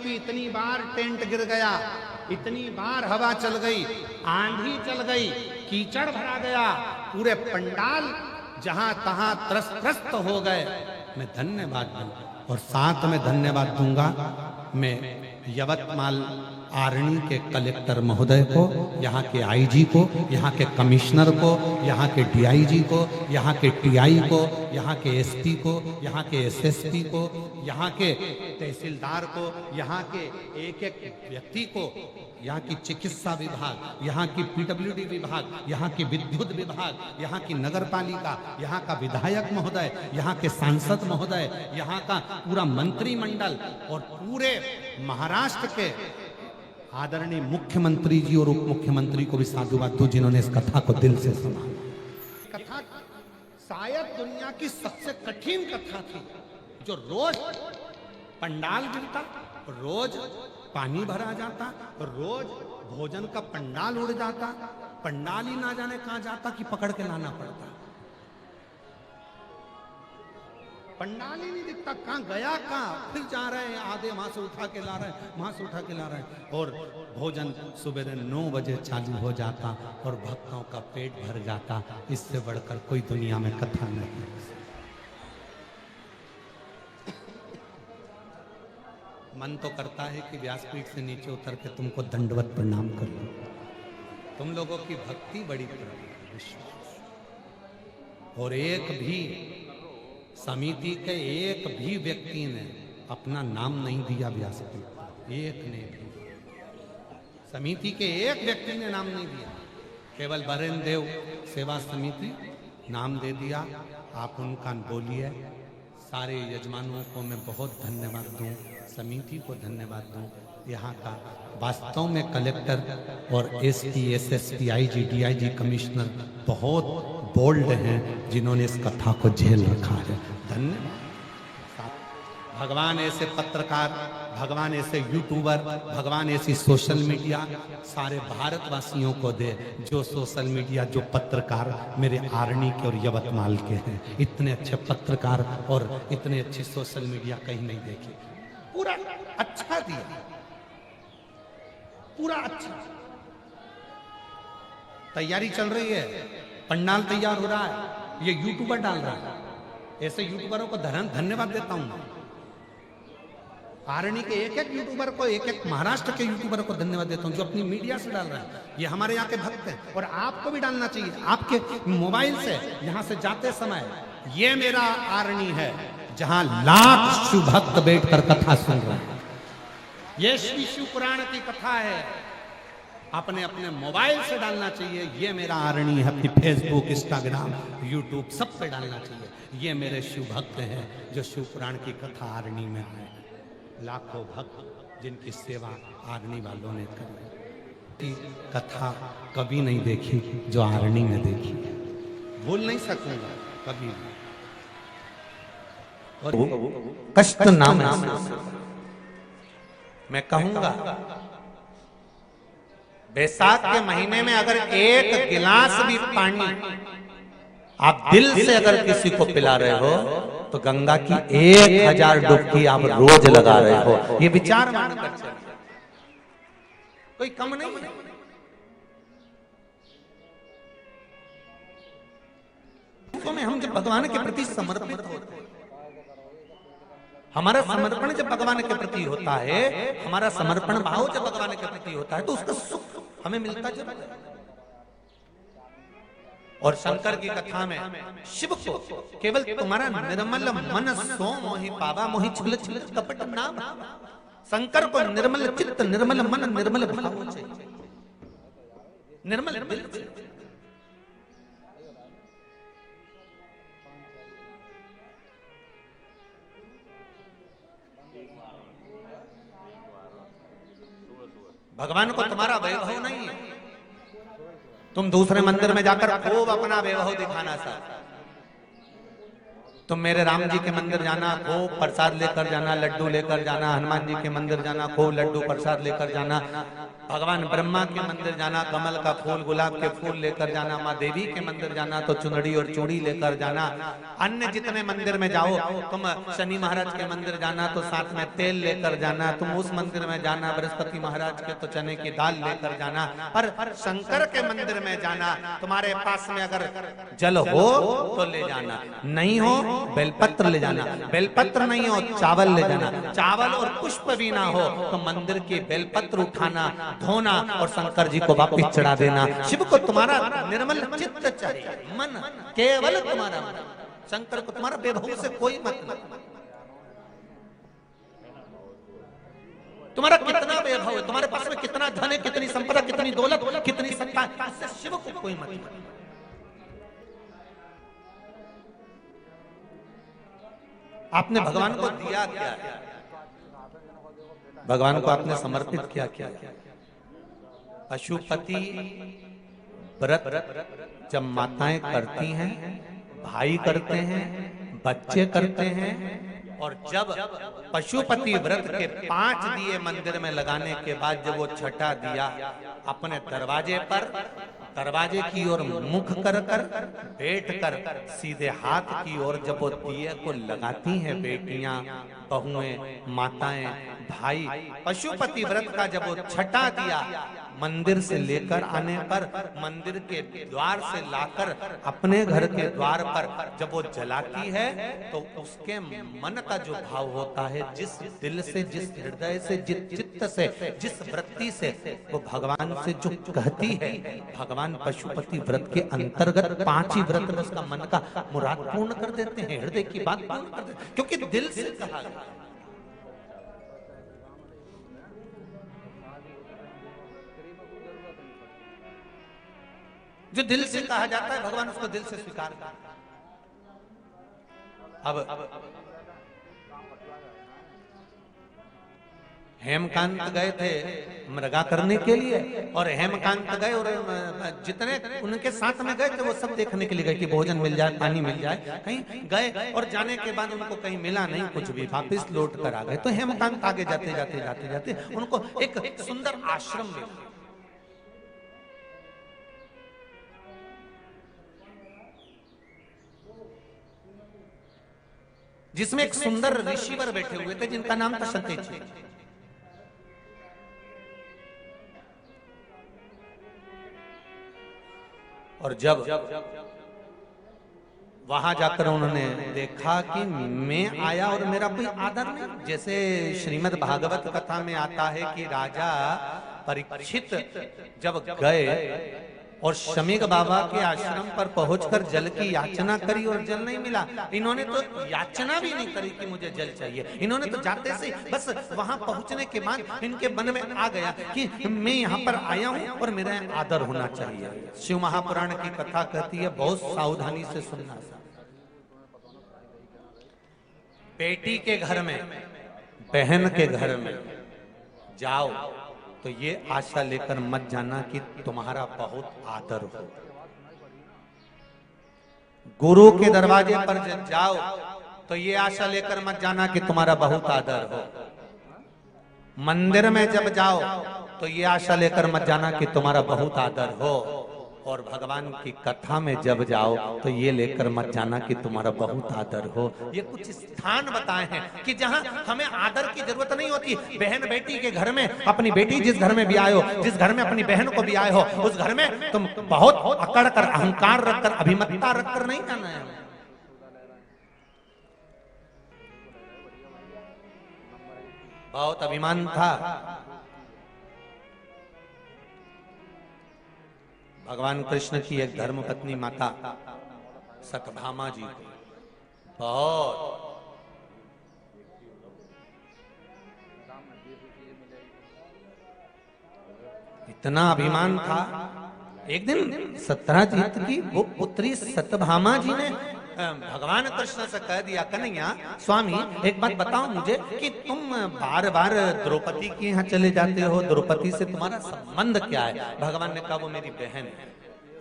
इतनी बार टेंट गिर गया, इतनी बार हवा चल गई, आंधी चल गई, कीचड़ भरा गया, पूरे पंडाल जहां तहां त्रस्त हो गए। मैं धन्यवाद दूं और साथ में धन्यवाद दूंगा मैं यवतमाल आरणी के कलेक्टर महोदय को, यहाँ के आईजी को, यहाँ के कमिश्नर को, यहाँ के डीआईजी को, यहाँ के टीआई को, यहाँ के एसपी को, यहाँ के एसएसपी को, यहाँ के तहसीलदार को, यहाँ के एक एक व्यक्ति को, यहाँ की चिकित्सा विभाग, यहाँ की पीडब्ल्यूडी विभाग, यहाँ की विद्युत विभाग, यहाँ की नगर पालिका, यहाँ का विधायक महोदय, यहाँ के सांसद महोदय, यहाँ का पूरा मंत्रिमंडल और पूरे महाराष्ट्र के आदरणीय मुख्यमंत्री जी और उप मुख्यमंत्री को भी साधुवाद दो, जिन्होंने इस कथा को दिल से सुना। कथा शायद दुनिया की सबसे कठिन कथा थी, जो रोज पंडाल गिरता, रोज पानी भरा जाता, रोज भोजन का पंडाल उड़ जाता, पंडाल ही ना जाने कहां जाता कि पकड़ के लाना पड़ता। पंडाल ही नहीं दिखता, कहां गया, कहां फिर जा रहे हैं, आधे वहां से उठा के ला रहे हैं, वहां से उठा के ला रहे हैं। और भोजन सुबह 9 बजे चालू हो जाता और भक्तों का पेट भर जाता। इससे बढ़कर कोई दुनिया में कथा नहीं। मन तो करता है कि व्यासपीठ से नीचे उतर के तुमको दंडवत प्रणाम कर लो। तुम लोगों की भक्ति बड़ी विश्वास, और एक भी समिति के एक भी व्यक्ति ने अपना नाम नहीं दिया व्यासपीठ, एक ने भी, समिति के एक व्यक्ति ने नाम नहीं दिया, केवल बरेन देव सेवा समिति नाम दे दिया। आप उनका बोलिए। सारे यजमानों को मैं बहुत धन्यवाद दूं, समिति को धन्यवाद दूं। यहाँ का वास्तव में कलेक्टर और SP, SSP, IG, DIG, commissioner बहुत बोल्ड हैं, जिन्होंने इस कथा को झेल रखा है। धन्यवाद। भगवान ऐसे पत्रकार, भगवान ऐसे यूट्यूबर, भगवान ऐसी सोशल मीडिया सारे भारतवासियों को दे, जो सोशल मीडिया, जो पत्रकार मेरे आरणी के और यवतमाल के हैं। इतने अच्छे पत्रकार और इतने अच्छी सोशल मीडिया कहीं नहीं देखी। पूरा अच्छा दिया, पूरा अच्छा। तैयारी चल रही है, पंडाल तैयार हो रहा है, ये यूट्यूबर डाल रहा है। ऐसे यूट्यूबरों को धन्यवाद देता हूं। आरणी के एक एक यूट्यूबर को, एक एक महाराष्ट्र के यूट्यूबर को धन्यवाद देता हूं, जो अपनी मीडिया से डाल रहा है। ये हमारे यहाँ के भक्त हैं और आपको भी डालना चाहिए। आपके मोबाइल से यहाँ से जाते समय, ये मेरा आरणी है जहां लाख शिव भक्त बैठकर कथा सुन रहे हैं। ये श्री शिव पुराण की कथा है, अपने अपने मोबाइल से डालना चाहिए। ये मेरा आरणी है, अपनी फेसबुक, इंस्टाग्राम, यूट्यूब सब पे डालना चाहिए। ये मेरे शिव भक्त हैं जो शिव पुराण की कथा आरणी में आए। लाखों भक्त जिनकी सेवा आरणी वालों ने करी। कथा कभी नहीं देखी जो आरणी में देखी, भूल नहीं सकूंगा कभी। और कष्ट नाम मैं कहूंगा, बैसाख के महीने में अगर एक गिलास भी पानी आप दिल से अगर किसी को पिला रहे हो, तो गंगा की 1000 डुबकी आप रोज लगा रहे हो। ये विचार मानकर चलिए, कोई कम नहीं है। हम जब भगवान के प्रति समर्पित होते हैं, हमारा समर्पण जब भगवान के प्रति होता है, हमारा समर्पण भाव जब भगवान के प्रति होता है, तो उसका सुख हमें मिलता जरूर है। और शंकर की कथा में शिव को केवल तुम्हारा निर्मल मन सो मोहि पावा मोहि छल छल कपट नाम। शंकर को निर्मल चित्त, निर्मल मन, निर्मल भाव चाहिए, निर्मल दिल। भगवान को तुम्हारा वैभव नहीं है, तुम दूसरे मंदिर में जाकर खूब अपना वैभव दिखाना सर। तुम मेरे राम जी के मंदिर जाना, खूब प्रसाद लेकर जाना, लड्डू लेकर जाना, हनुमान जी के मंदिर जाना, खूब लड्डू प्रसाद लेकर जाना, भगवान ब्रह्मा के मंदिर जाना, कमल का फूल गुलाब के फूल लेकर जाना, माँ देवी के मंदिर जाना तो चुनरी और चूड़ी लेकर जाना। अन्य जितने मंदिर में जाओ, तुम शनि महाराज के मंदिर जाना तो साथ में तेल लेकर जाना, तुम उस मंदिर में जाना बृहस्पति महाराज के तो चने की दाल लेकर जाना। पर शंकर के मंदिर में जाना, तुम्हारे पास में अगर जल हो तो ले जाना, नहीं हो बेलपत्र ले जाना, बेलपत्र नहीं हो चावल ले जाना, चावल और पुष्प भी ना हो तो मंदिर के बेलपत्र उठाना, धोना और शंकर जी को वापिस चढ़ा देना। शिव को तुम्हारा निर्मल चित्त चाहिए, मन केवल तुम्हारा, शंकर को तुम्हारा वैभव से कोई मतलब। तुम्हारा कितना वैभव है, तुम्हारे पास में कितना धन है, कितनी संपदा, कितनी दौलत, कितनी सत्ता है, इससे शिव को कोई मतलब। आपने भगवान को दिया क्या है, भगवान को आपने समर्पित किया क्या? पशुपति व्रत जब माताएं करती हैं, भाई करते हैं, बच्चे करते हैं, और जब पशुपति व्रत के 5 दिए मंदिर में लगाने के बाद जब वो छठा दिया अपने दरवाजे पर, दरवाजे की ओर मुख कर बैठ कर सीधे हाथ की ओर जब वो दिए को लगाती हैं बेटियां, बहुएं, माताएं, भाई, पशुपति व्रत का जब वो छठा दिया मंदिर से लेकर आने पर, मंदिर के द्वार से लाकर अपने घर के द्वार पर जब वो जलाती है तो उसके मन का जो भाव होता है, जिस दिल से, जिस हृदय से, जिस चित्त से, जिस वृत्ति से वो भगवान से जो कहती है, भगवान पशुपति व्रत के अंतर्गत 5 ही व्रत में उसका मन का मुराद पूर्ण कर देते हैं, हृदय की बात पूर्ण कर देते हैं, क्योंकि दिल से कहा गया। जो दिल से कहा जाता है भगवान उसको दिल से स्वीकार करता है। अब हेमकांत गए थे मृगा करने के लिए, और हेमकांत गए और जितने उनके साथ में गए थे वो सब देखने के लिए गए कि भोजन मिल जाए, पानी मिल जाए, कहीं गए और जाने के बाद उनको कहीं मिला नहीं कुछ भी, वापिस लौट कर आ गए। तो हेमकांत आगे जाते जाते जाते जाते उनको एक सुंदर आश्रम मिला, जिसमें एक सुंदर ऋषिवर बैठे हुए थे जिनका नाम था सत्यजी। और जब वहां जाकर उन्होंने देखा कि मैं आया और मेरा कोई आदर नहीं, जैसे श्रीमद् भागवत कथा में आता है कि राजा परीक्षित जब गए और शमीक बाबा के आश्रम पर पहुंचकर जल की याचना करी और जल नहीं मिला, इन्होंने तो याचना भी नहीं करी कि मुझे जल चाहिए, इन्होंने तो जाते से बस वहां पहुंचने के बाद इनके मन में आ गया कि मैं यहाँ पर आया हूँ और मेरा आदर होना चाहिए। शिव महापुराण की कथा कहती है, बहुत सावधानी से सुनना, बेटी के घर में, बहन के घर में जाओ तो ये आशा लेकर मत जाना कि तुम्हारा बहुत आदर हो। गुरु के दरवाजे पर जब जाओ तो ये आशा लेकर मत जाना कि तुम्हारा बहुत आदर हो। मंदिर में जब जाओ तो ये आशा लेकर मत जाना कि तुम्हारा बहुत आदर हो। और भगवान की कथा में जब जाओ तो ये लेकर मत जाना कि तुम्हारा बहुत आदर हो। ये कुछ स्थान बताए हैं कि जहां हमें आदर की जरूरत नहीं होती। बहन बेटी के घर में, अपनी बेटी जिस घर में भी आए हो, जिस घर में अपनी बहन को भी आए हो, उस घर में तुम बहुत अकड़ कर, अहंकार रखकर, अभिमतता रखकर नहीं जाना है। बहुत अभिमान था भगवान कृष्ण की एक धर्म पत्नी माता सत्यभामा जी को, बहुत इतना अभिमान था। एक दिन सत्यजीत की वो पुत्री सत्यभामा जी ने भगवान कृष्ण से कह दिया, कन्हैया स्वामी एक बात बताओ मुझे कि तुम बार बार द्रौपदी के यहाँ चले जाते हो, द्रौपदी से तुम्हारा संबंध क्या है? भगवान ने कहा वो मेरी बहन है।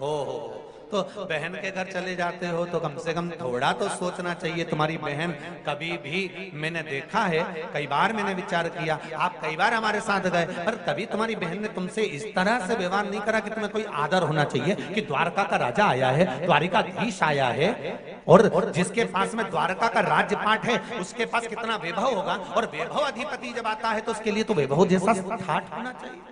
हो। तो बहन के घर चले जाते हो तो कम से कम थोड़ा तो सोचना चाहिए। तुम्हारी बहन कभी भी, मैंने देखा है, कई बार मैंने विचार किया, आप कई बार हमारे साथ गए, पर कभी तुम्हारी बहन ने तुमसे इस तरह से व्यवहार नहीं करा कि तुम्हें कोई आदर होना चाहिए कि द्वारका का राजा आया है, द्वारिकाधीश आया है, और जिसके पास में द्वारका का राज्यपाठ है उसके पास कितना वैभव होगा, और वैभव अधिपति जब आता है तो उसके लिए तो वैभव जैसा ठाठ होना चाहिए।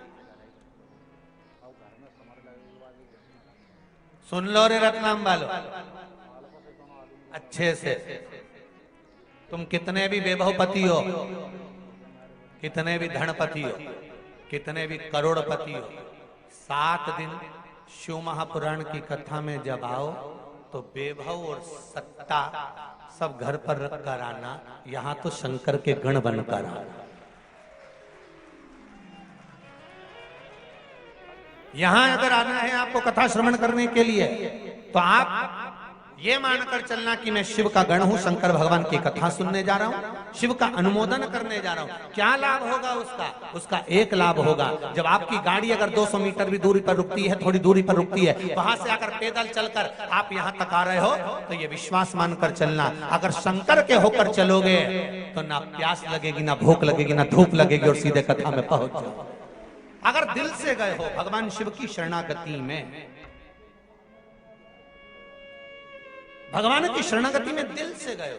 सुन लो रे रत्नाम वालों अच्छे से, तुम कितने भी वैभवपति हो, कितने भी धनपति हो, कितने भी करोड़पति हो, 7 दिन शिव महापुराण की कथा में जब आओ तो वैभव और सत्ता सब घर पर रख कर आना, यहां तो शंकर के गण बनकर आना। यहां अगर आना है आपको कथा श्रवण करने के लिए तो आप ये मानकर चलना कि मैं शिव का गण हूं, शंकर भगवान की कथा सुनने जा रहा हूं, शिव का अनुमोदन करने जा रहा हूं। क्या लाभ होगा उसका? उसका एक लाभ होगा, जब आपकी गाड़ी अगर 200 मीटर भी दूरी पर रुकती है, थोड़ी दूरी पर रुकती है, वहां से अगर पैदल चलकर आप यहां तक आ रहे हो तो ये विश्वास मानकर चलना, अगर शंकर के होकर चलोगे तो ना प्यास लगेगी, ना भूख लगेगी, ना धूप लगेगी, और सीधे कथा में पहुंच जाओ। अगर दिल से गए हो भगवान शिव की शरणागति में, भगवान की शरणागति में दिल से गए हो।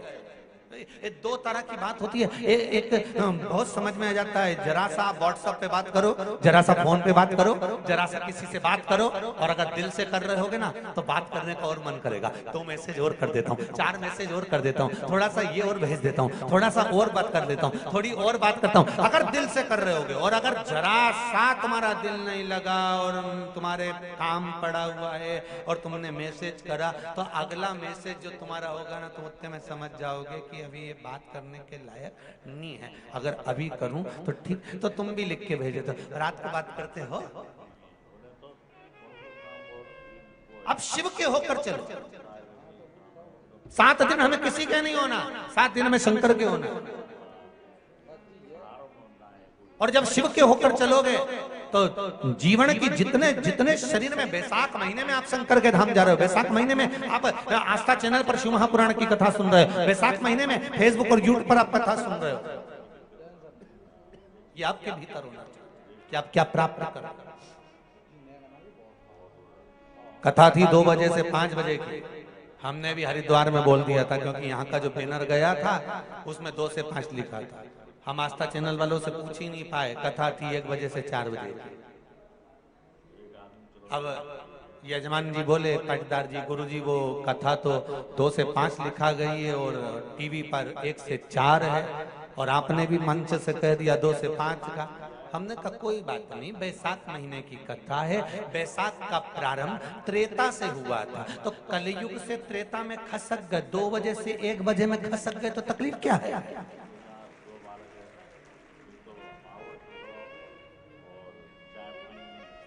ये 2 तरह की बात होती है। एक बहुत समझ में आ जाता है, जरा सा व्हाट्सएप पे बात करो, जरा सा फोन पे बात करो, जरा सा किसी से बात करो, और अगर दिल से कर रहे होगे ना तो बात करने का और मन करेगा। 2 मैसेज और कर देता हूँ, 4 मैसेज और कर देता हूँ, थोड़ा सा ये और भेज देता हूँ, थोड़ा सा और बात कर देता हूँ, थोड़ी और बात करता हूँ, अगर दिल से कर रहे होगे। और अगर जरा सा तुम्हारा दिल नहीं लगा और तुम्हारे काम पड़ा हुआ है और तुमने मैसेज करा, तो अगला मैसेज जो तुम्हारा होगा ना तो उतने में समझ जाओगे कि अभी ये बात करने के लायक नहीं है। अगर अभी करूं तो ठीक, तो तुम भी लिख के भेजे, तो रात को बात करते हो। अब शिव के होकर चलो। 7 दिन हमें किसी के नहीं होना, 7 दिन हमें शंकर के होना। और जब शिव के होकर चलोगे तो जीवन की जितने शरीर में, बैसाख महीने में आप शंकर के धाम जा रहे हो, बैसाख महीने में आप आस्था चैनल पर शिव महापुराण की कथा सुन रहे हो, बैसाख महीने में फेसबुक और यूट्यूब पर आप कथा सुन रहे हो, ये आपके भीतर होना चाहिए कि आप क्या प्राप्त करो। कथा थी 2 बजे से 5 बजे की, हमने भी हरिद्वार में बोल दिया था क्योंकि यहाँ का जो बैनर गया था उसमें 2 से 5 लिखा था। हम आस्था चैनल वालों से पूछ ही नहीं पाए, कथा थी 1 बजे से 4 बजे। अब यजमान जी बोले, पाटीदार जी, गुरु जी, वो कथा तो 2 से 5 लिखा गई है और टीवी पर 1 से 4 है, और आपने भी मंच से कह दिया 2 से 5 का। हमने कहा कोई बात नहीं, बैसाख महीने की कथा है, बैसाख का प्रारंभ त्रेता से हुआ था, तो कलयुग से त्रेता में खसक गए, 2 बजे से 1 बजे में खसक गए तो तकलीफ क्या है?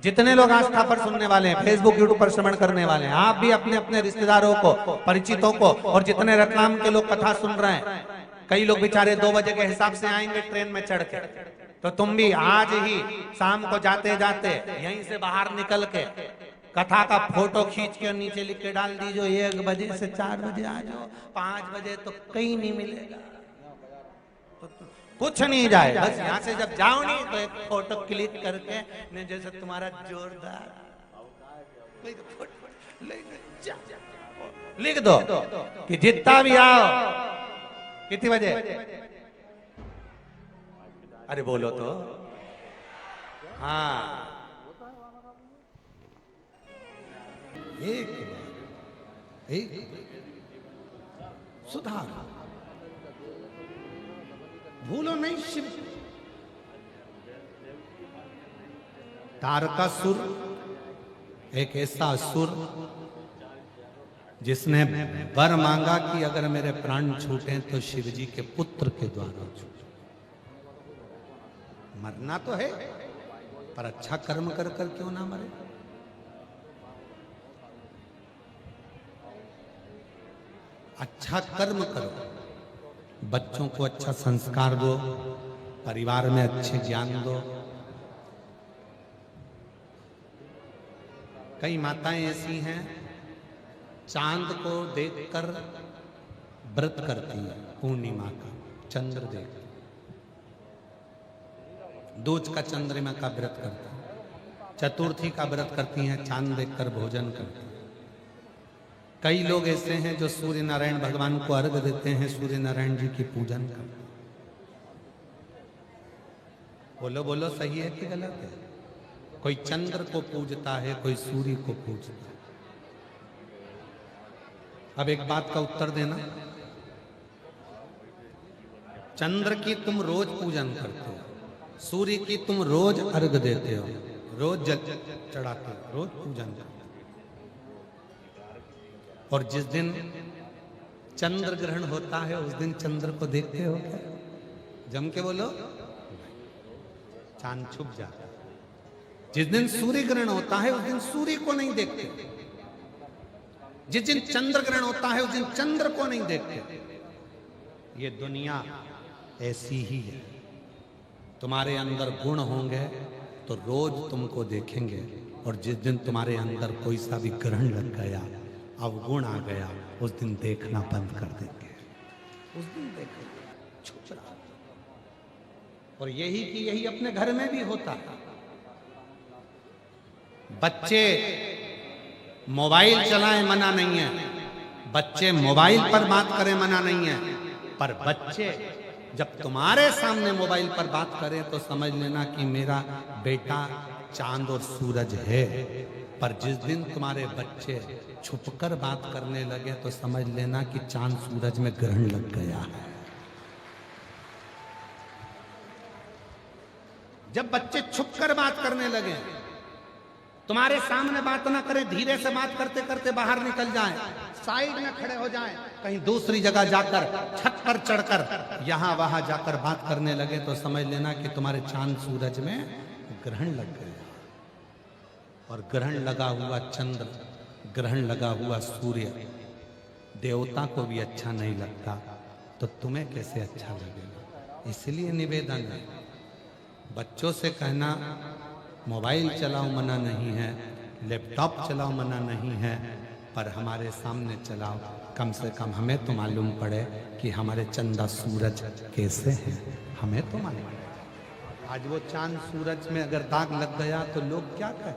जितने लोग आस्था पर सुनने वाले हैं, फेसबुक यूट्यूब पर श्रवण करने वाले हैं, आप भी अपने अपने रिश्तेदारों को, परिचितों को, और जितने रतलाम के लोग कथा सुन रहे हैं, कई लोग बेचारे 2 बजे के हिसाब से आएंगे ट्रेन में चढ़ के, तो तुम भी आज ही शाम को जाते जाते यहीं से बाहर निकल के कथा का फोटो खींच के नीचे लिख के डाल दीजिए 1 बजे से 4 बजे आ जाओ, 5 बजे तो कहीं नहीं मिलेगा, कुछ नहीं जाए, बस यहाँ से जब जाओ नहीं तो एक फोटो क्लिक करके ने जैसे तुम्हारा जोरदार लिख दो कि जितना भी आओ। कितने बजे? अरे बोलो तो। हाँ, एक सुधार, भूलो नहीं शिव। तारकासुर एक ऐसा असुर जिसने वर मांगा कि अगर मेरे प्राण छूटे तो शिव जी के पुत्र के द्वारा छूटे। मरना तो है पर अच्छा कर्म कर कर क्यों ना मरे। अच्छा कर्म करो, बच्चों को अच्छा संस्कार दो, परिवार में अच्छे ज्ञान दो, कई माताएं ऐसी हैं चांद को देखकर व्रत करती हैं, पूर्णिमा का चंद्र देख, दूज का चंद्रमा का व्रत करती हैं, चतुर्थी का व्रत करती हैं, चांद देखकर भोजन करती हैं। कई लोग ऐसे हैं जो सूर्य नारायण भगवान को अर्घ देते हैं, सूर्य नारायण जी की पूजन करते हैं। बोलो बोलो, सही है कि गलत है? कोई चंद्र को पूजता है, कोई सूर्य को पूजता है। अब एक बात का उत्तर देना, चंद्र की तुम रोज पूजन करते हो, सूर्य की तुम रोज अर्घ देते हो, रोज जल चढ़ाते हो, रोज पूजन करते हो। और जिस दिन चंद्र ग्रहण होता है उस दिन चंद्र को देखते हो क्या? जम के बोलो, चांद छुप जाता है। जिस दिन सूर्य ग्रहण होता है उस दिन सूर्य को नहीं देखते, जिस दिन चंद्र ग्रहण होता है उस दिन चंद्र को नहीं देखते। ये दुनिया ऐसी ही है। तुम्हारे अंदर गुण होंगे तो रोज तुमको देखेंगे, और जिस दिन तुम्हारे अंदर कोई सा भी ग्रहण लग गया, अवगुण आ गया, उस दिन देखना बंद कर देंगे, उस दिन देखेंगे, छुप रहा। और यही कि यही अपने घर में भी होता है। बच्चे मोबाइल चलाएं मना नहीं है, बच्चे मोबाइल पर बात करें मना नहीं है, पर बच्चे जब तुम्हारे सामने मोबाइल पर बात करें तो समझ लेना कि मेरा बेटा चांद और सूरज है। पर जिस दिन तुम्हारे बच्चे छुपकर बात करने लगे तो समझ लेना कि चांद सूरज में ग्रहण लग गया है। जब बच्चे छुपकर बात करने लगे, तुम्हारे सामने बात ना करें, धीरे से बात करते करते बाहर निकल जाएं, साइड में खड़े हो जाएं, कहीं दूसरी जगह जाकर छत पर चढ़कर यहां वहां जाकर बात करने लगे तो समझ लेना कि तुम्हारे चांद सूरज में ग्रहण लग गया। और ग्रहण लगा हुआ चंद्र, ग्रहण लगा हुआ सूर्य देवता को भी अच्छा नहीं लगता, तो तुम्हें कैसे अच्छा लगेगा? इसलिए निवेदन है, बच्चों से कहना मोबाइल चलाओ मना नहीं है, लैपटॉप चलाओ मना नहीं है, पर हमारे सामने चलाओ, कम से कम हमें तो मालूम पड़े कि हमारे चंदा सूरज कैसे हैं, हमें तो मालूम पड़े। आज वो चांद सूरज में अगर दाग लग गया तो लोग क्या कहें?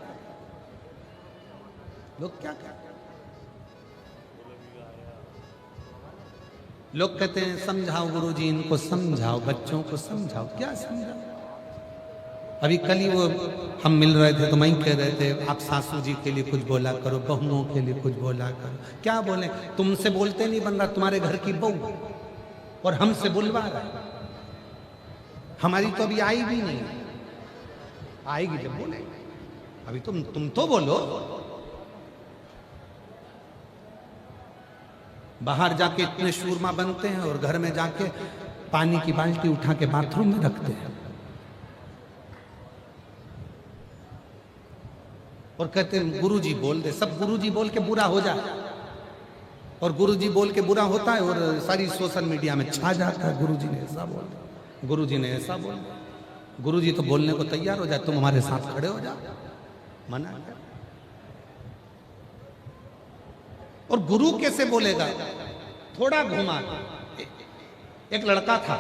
लोग क्या कहें? लोग कहते हैं समझाओ गुरुजी, इनको समझाओ, बच्चों को समझाओ। क्या समझाओ? अभी कल ही वो हम मिल रहे थे तो मैं कह रहे थे आप सासू जी के लिए कुछ बोला करो, बहुओं के लिए कुछ बोला करो। क्या बोले? तुमसे बोलते नहीं बन रहा, तुम्हारे घर की बहू और हमसे बुलवा रहा। हमारी तो अभी आई भी नहीं, आएगी जब बोले। अभी तुम तो बोलो। बाहर जाके इतने शूरमा बनते हैं और घर में जाके पानी की बाल्टी उठा के बाथरूम में रखते हैं और कहते हैं गुरुजी बोल दे। सब गुरुजी बोल के बुरा हो जाए, और गुरुजी बोल के बुरा होता है और सारी सोशल मीडिया में छा जाता है, गुरुजी ने ऐसा बोल, गुरुजी ने ऐसा बोल। गुरुजी तो बोलने को तैयार हो जाए, तुम हमारे साथ खड़े हो जाओ, मना कर। और गुरु कैसे बोलेगा? थोड़ा घुमा। एक लड़का था,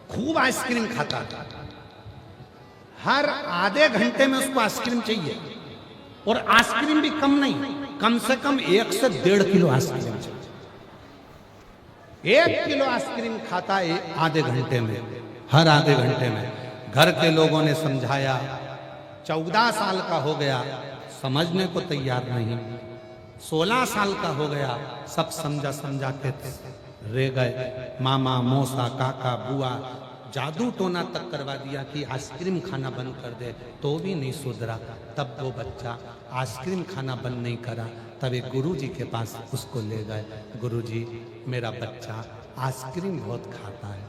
खूब आइसक्रीम खाता था, हर आधे घंटे में उसको आइसक्रीम चाहिए, और आइसक्रीम भी कम नहीं, कम से कम 1 से 1.5 किलो आइसक्रीम चाहिए। 1 किलो आइसक्रीम खाता है आधे घंटे में, हर आधे घंटे में। घर के लोगों ने समझाया, 14 साल का हो गया, समझने को तैयार नहीं। 16 साल का हो गया, सब समझा के रह गए। मामा, मौसा, काका, बुआ जादू टोना तक करवा दिया कि आइसक्रीम खाना बंद कर दे, तो भी नहीं सुधरा। तब वो बच्चा आइसक्रीम खाना बंद नहीं करा, तब एक गुरुजी के पास उसको ले गए। गुरुजी, मेरा बच्चा आइसक्रीम बहुत खाता है।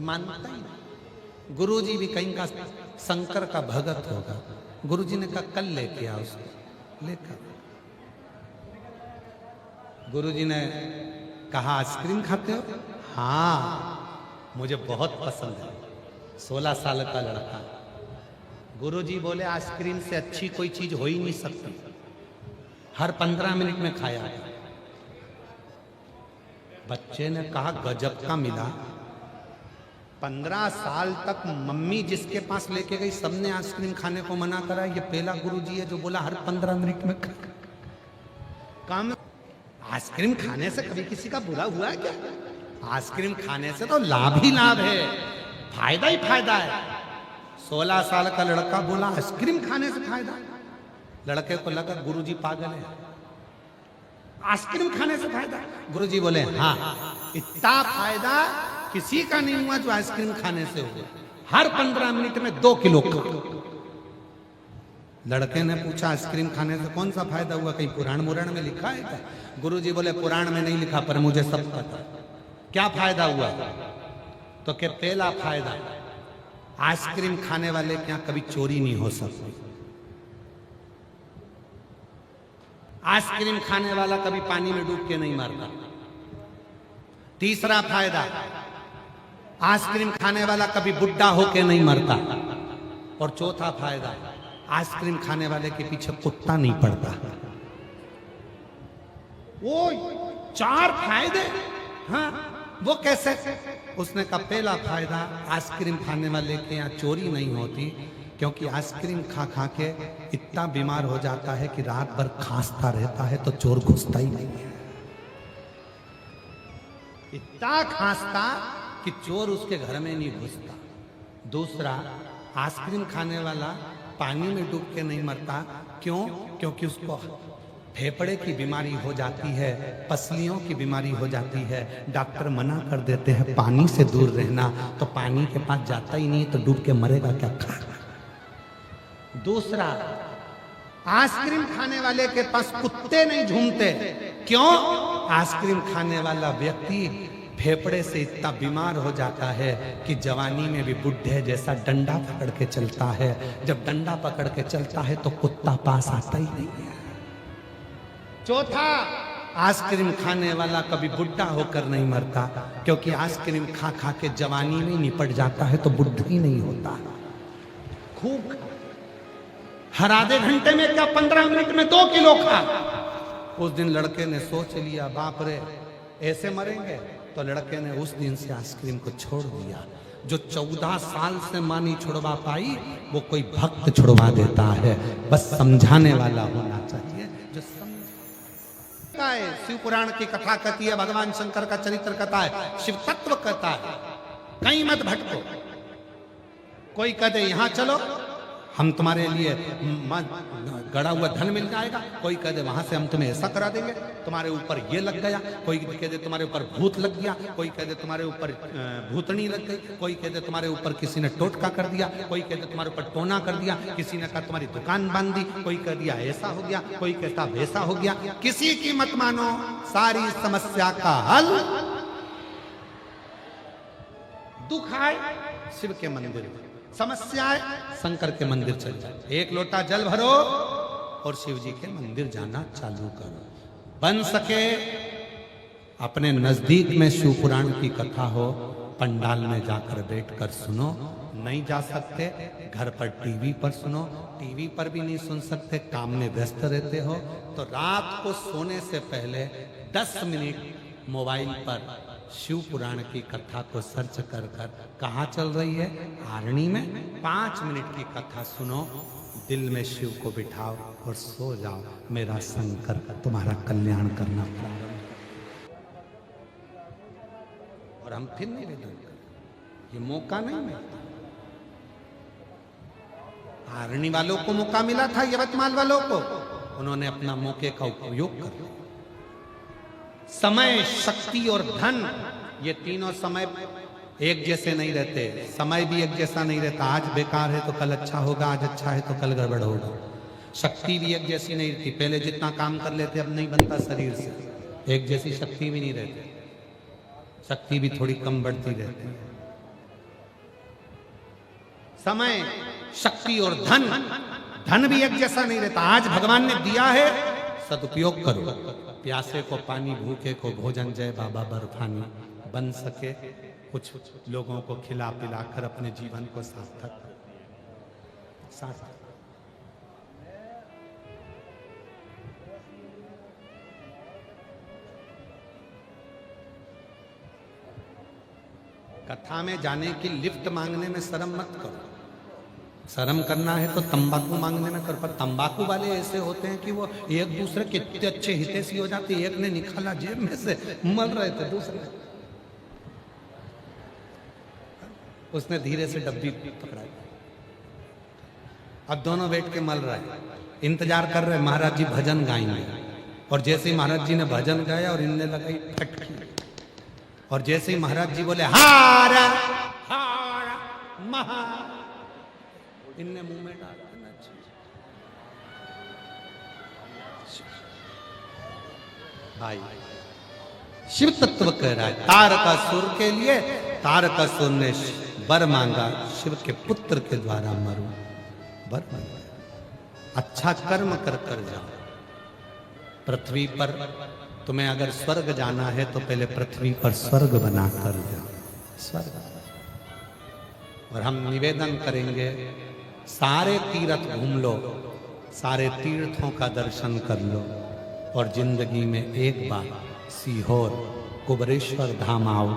मानता ही नहीं। गुरुजी भी कहीं का शंकर का भगत होगा। गुरुजी ने कहा कल लेके आओ उसको। लेकर गुरुजी ने कहा आइसक्रीम खाते हो? हाँ, मुझे बहुत पसंद है। 16 साल का लड़का। गुरुजी बोले आइसक्रीम से अच्छी कोई चीज हो ही नहीं सकती, हर 15 मिनट में खाया। बच्चे ने कहा गजब का मिला, 15 साल तक मम्मी जिसके पास लेके गई सबने आइसक्रीम खाने को मना करा, ये पहला गुरुजी है जो बोला हर 15 मिनट में काम। आइसक्रीम खाने से कभी किसी का बुरा हुआ है क्या? आइसक्रीम खाने से तो लाभ ही लाभ है, फायदा ही फायदा है। 16 साल का लड़का बोला आइसक्रीम खाने से फायदा। लड़के को लगा गुरुजी पागल है, आइसक्रीम खाने से फायदा। गुरुजी बोले हाँ, इतना फायदा किसी का नहीं हुआ जो आइसक्रीम खाने से हुआ, हर 15 मिनट में 2 किलो खा। लड़के ने पूछा आइसक्रीम खाने से कौन सा फायदा हुआ, कहीं पुराण मुराण में लिखा है क्या? गुरुजी बोले पुराण में नहीं लिखा पर मुझे सब पता। क्या फायदा हुआ? तो क्या पहला फायदा, आइसक्रीम खाने वाले के यहां कभी चोरी नहीं हो सकती। आइसक्रीम खाने वाला कभी पानी में डूब के नहीं मरता। तीसरा फायदा, आइसक्रीम खाने वाला कभी बुढ़ा होके नहीं मरता। और चौथा फायदा, आइसक्रीम खाने वाले के पीछे कुत्ता नहीं पड़ता। वो 4 फायदे। हाँ, वो कैसे? उसने कहा पहला फायदा, आइसक्रीम खाने वाले के यहाँ चोरी नहीं होती, क्योंकि आइसक्रीम खा खा के इतना बीमार हो जाता है कि रात भर खांसता रहता है तो चोर घुसता ही नहीं है। इतना खांसता कि चोर उसके घर में नहीं घुसता। दूसरा, आइसक्रीम खाने वाला पानी में डूब के नहीं मरता। क्यों? क्योंकि उसको फेफड़े की बीमारी हो जाती है, पसलियों की बीमारी हो जाती है। डॉक्टर मना कर देते हैं पानी से दूर रहना, तो पानी के पास जाता ही नहीं तो डूब के मरेगा क्या खा। दूसरा, आइसक्रीम खाने वाले के पास कुत्ते नहीं झूमते। क्यों? आइसक्रीम खाने वाला व्यक्ति फेफड़े से इतना बीमार हो जाता है कि जवानी में भी बुढ़े जैसा डंडा पकड़ के चलता है। जब डंडा पकड़ के चलता है तो कुत्ता पास आता ही नहीं है। चौथा, आइसक्रीम खाने वाला कभी बुढ़ा होकर नहीं मरता, क्योंकि आइसक्रीम खा खा के जवानी में निपट जाता है तो बुढ़ा ही नहीं होता। खूब हर आधे घंटे में क्या 15 मिनट में 2 किलो खा। उस दिन लड़के ने सोच लिया बाप रे ऐसे मरेंगे, तो लड़के ने उस दिन से आइसक्रीम को छोड़ दिया। जो 14 साल से मां नहीं छुड़वा पाई, वो कोई भक्त छुड़वा देता है। बस समझाने वाला होना चाहिए जो समझता है। शिव पुराण की कथा कहती है, भगवान शंकर का चरित्र कथा है, शिव तत्व कहता है। कहीं मत भटको। कोई कहते यहां चलो हम तुम्हारे लिए गड़ा हुआ धन मिल जाएगा, कोई कह दे वहां से हम तुम्हें ऐसा करा देंगे, तुम्हारे ऊपर ये लग गया, कोई कह दे तुम्हारे ऊपर भूत लग गया, कोई कह दे तुम्हारे ऊपर भूतनी लग गई, कोई कह दे तुम्हारे ऊपर किसी ने टोटका कर दिया, कोई कह दे तुम्हारे ऊपर टोना कर दिया, किसी ने कहा तुम्हारी दुकान बांध दी, कोई कह दिया ऐसा हो गया, कोई कहता वैसा हो गया। किसी की मत मानो, सारी समस्या का हल दुख आए शिव के मंदिर में, समस्या है शंकर के मंदिर चल जाए। एक लोटा जल भरो और शिव जी के मंदिर जाना चालू करो। बन सके अपने नजदीक में शिव पुराण की कथा हो, पंडाल में जाकर बैठकर सुनो। नहीं जा सकते घर पर टीवी पर सुनो। टीवी पर भी नहीं सुन सकते, काम में व्यस्त रहते हो, तो रात को सोने से पहले 10 मिनट मोबाइल पर शिव पुराण की कथा को सर्च कर कर कहाँ चल रही है, आरणी में 5 मिनट की कथा सुनो, दिल में शिव को बिठाओ और सो जाओ। मेरा शंकर तुम्हारा कल्याण करना प्रारंभ। और हम फिर निवेदन करें, ये मौका नहीं मिलता। आरणी वालों को मौका मिला था, यवतमाल वालों को, उन्होंने अपना मौके का उपयोग कर लिया। समय, शक्ति और धन, ये तीनों समय एक जैसे नहीं रहते। समय भी एक जैसा नहीं रहता। आज बेकार है तो कल अच्छा होगा, आज अच्छा है तो कल गड़बड़ होगा। शक्ति भी एक jैसी नहीं रहती। पहले जितना काम कर लेते अब नहीं बनता शरीर से, एक जैसी शक्ति भी नहीं रहती, शक्ति भी थोड़ी कम बढ़ती रहती है। समय, शक्ति और धन, धन भी एक जैसा नहीं रहता। आज भगवान ने दिया है, सदुपयोग करो। प्यासे को पानी, भूखे को भोजन, जय बाबा बर्फानी। बन सके कुछ लोगों को खिला पिलाकर अपने जीवन को सार्थक। 60। कथा में जाने की लिफ्ट मांगने में शर्म मत करो। शर्म करना है तो तंबाकू मांगने में करो। पर तंबाकू वाले ऐसे होते हैं कि वो एक दूसरे के इतने अच्छे हितैषी हो जाते। एक ने निकाला जेब में से, मल रहे थे, दूसरे उसने धीरे से डब्बी पकड़ाई। अब दोनों बैठ के मल रहे, इंतजार कर रहे महाराज जी भजन गाएंगे। और जैसे ही महाराज जी ने भजन गाया और इनने लगाई फटकी, और जैसे ही महाराज जी बोले हार हार महा, इनने मुंह में डाला। भाई शिव तत्व कह रहा है, तारकासुर के लिए तारकासुर ने वर मांगा, शिव के पुत्र के द्वारा मरो, वर मांगा। अच्छा कर्म कर कर जाओ। पृथ्वी पर तुम्हें अगर स्वर्ग जाना है तो पहले पृथ्वी पर स्वर्ग बना कर जाओ, स्वर्ग। और हम निवेदन करेंगे, सारे तीर्थ घूम लो, सारे तीर्थों का दर्शन कर लो, और जिंदगी में एक बार सीहोर कुबरेश्वर धाम आओ।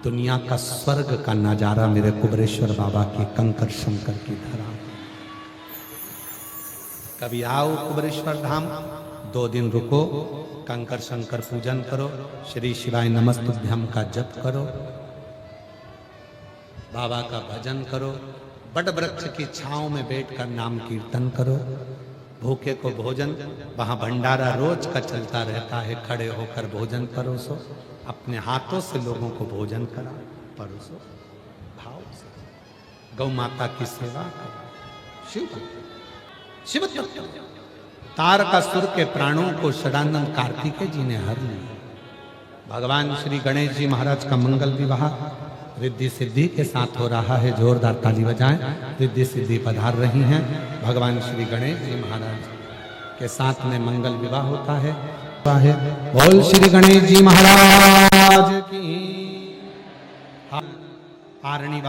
दुनिया का स्वर्ग का नजारा मेरे कुबरेश्वर बाबा के कंकर शंकर की धरा। कभी आओ कुबरेश्वर धाम, 2 दिन रुको, कंकर शंकर पूजन करो, श्री शिवाय नमस्तुभ्यम का जप करो, बाबा का भजन करो, बड़ वृक्ष की छांव में बैठकर नाम कीर्तन करो, भूखे को भोजन, वहां भंडारा रोज का चलता रहता है, खड़े होकर भोजन परोसो, अपने हाथों से लोगों को भोजन करा परोसो, भाव से गौ माता की सेवा करो। शिव तत्व तारकासुर के प्राणों को षडानंद कार्तिकेय जी ने हर लिया। भगवान श्री गणेश जी महाराज का मंगल विवाह रिद्धि सिद्धि के साथ हो रहा है। जोरदार ताली बजाएं। रिद्धि सिद्धि पधार रही हैं। भगवान श्री गणेश जी महाराज के साथ में मंगल विवाह होता है। बोल श्री गणेश जी महाराज की। आरणी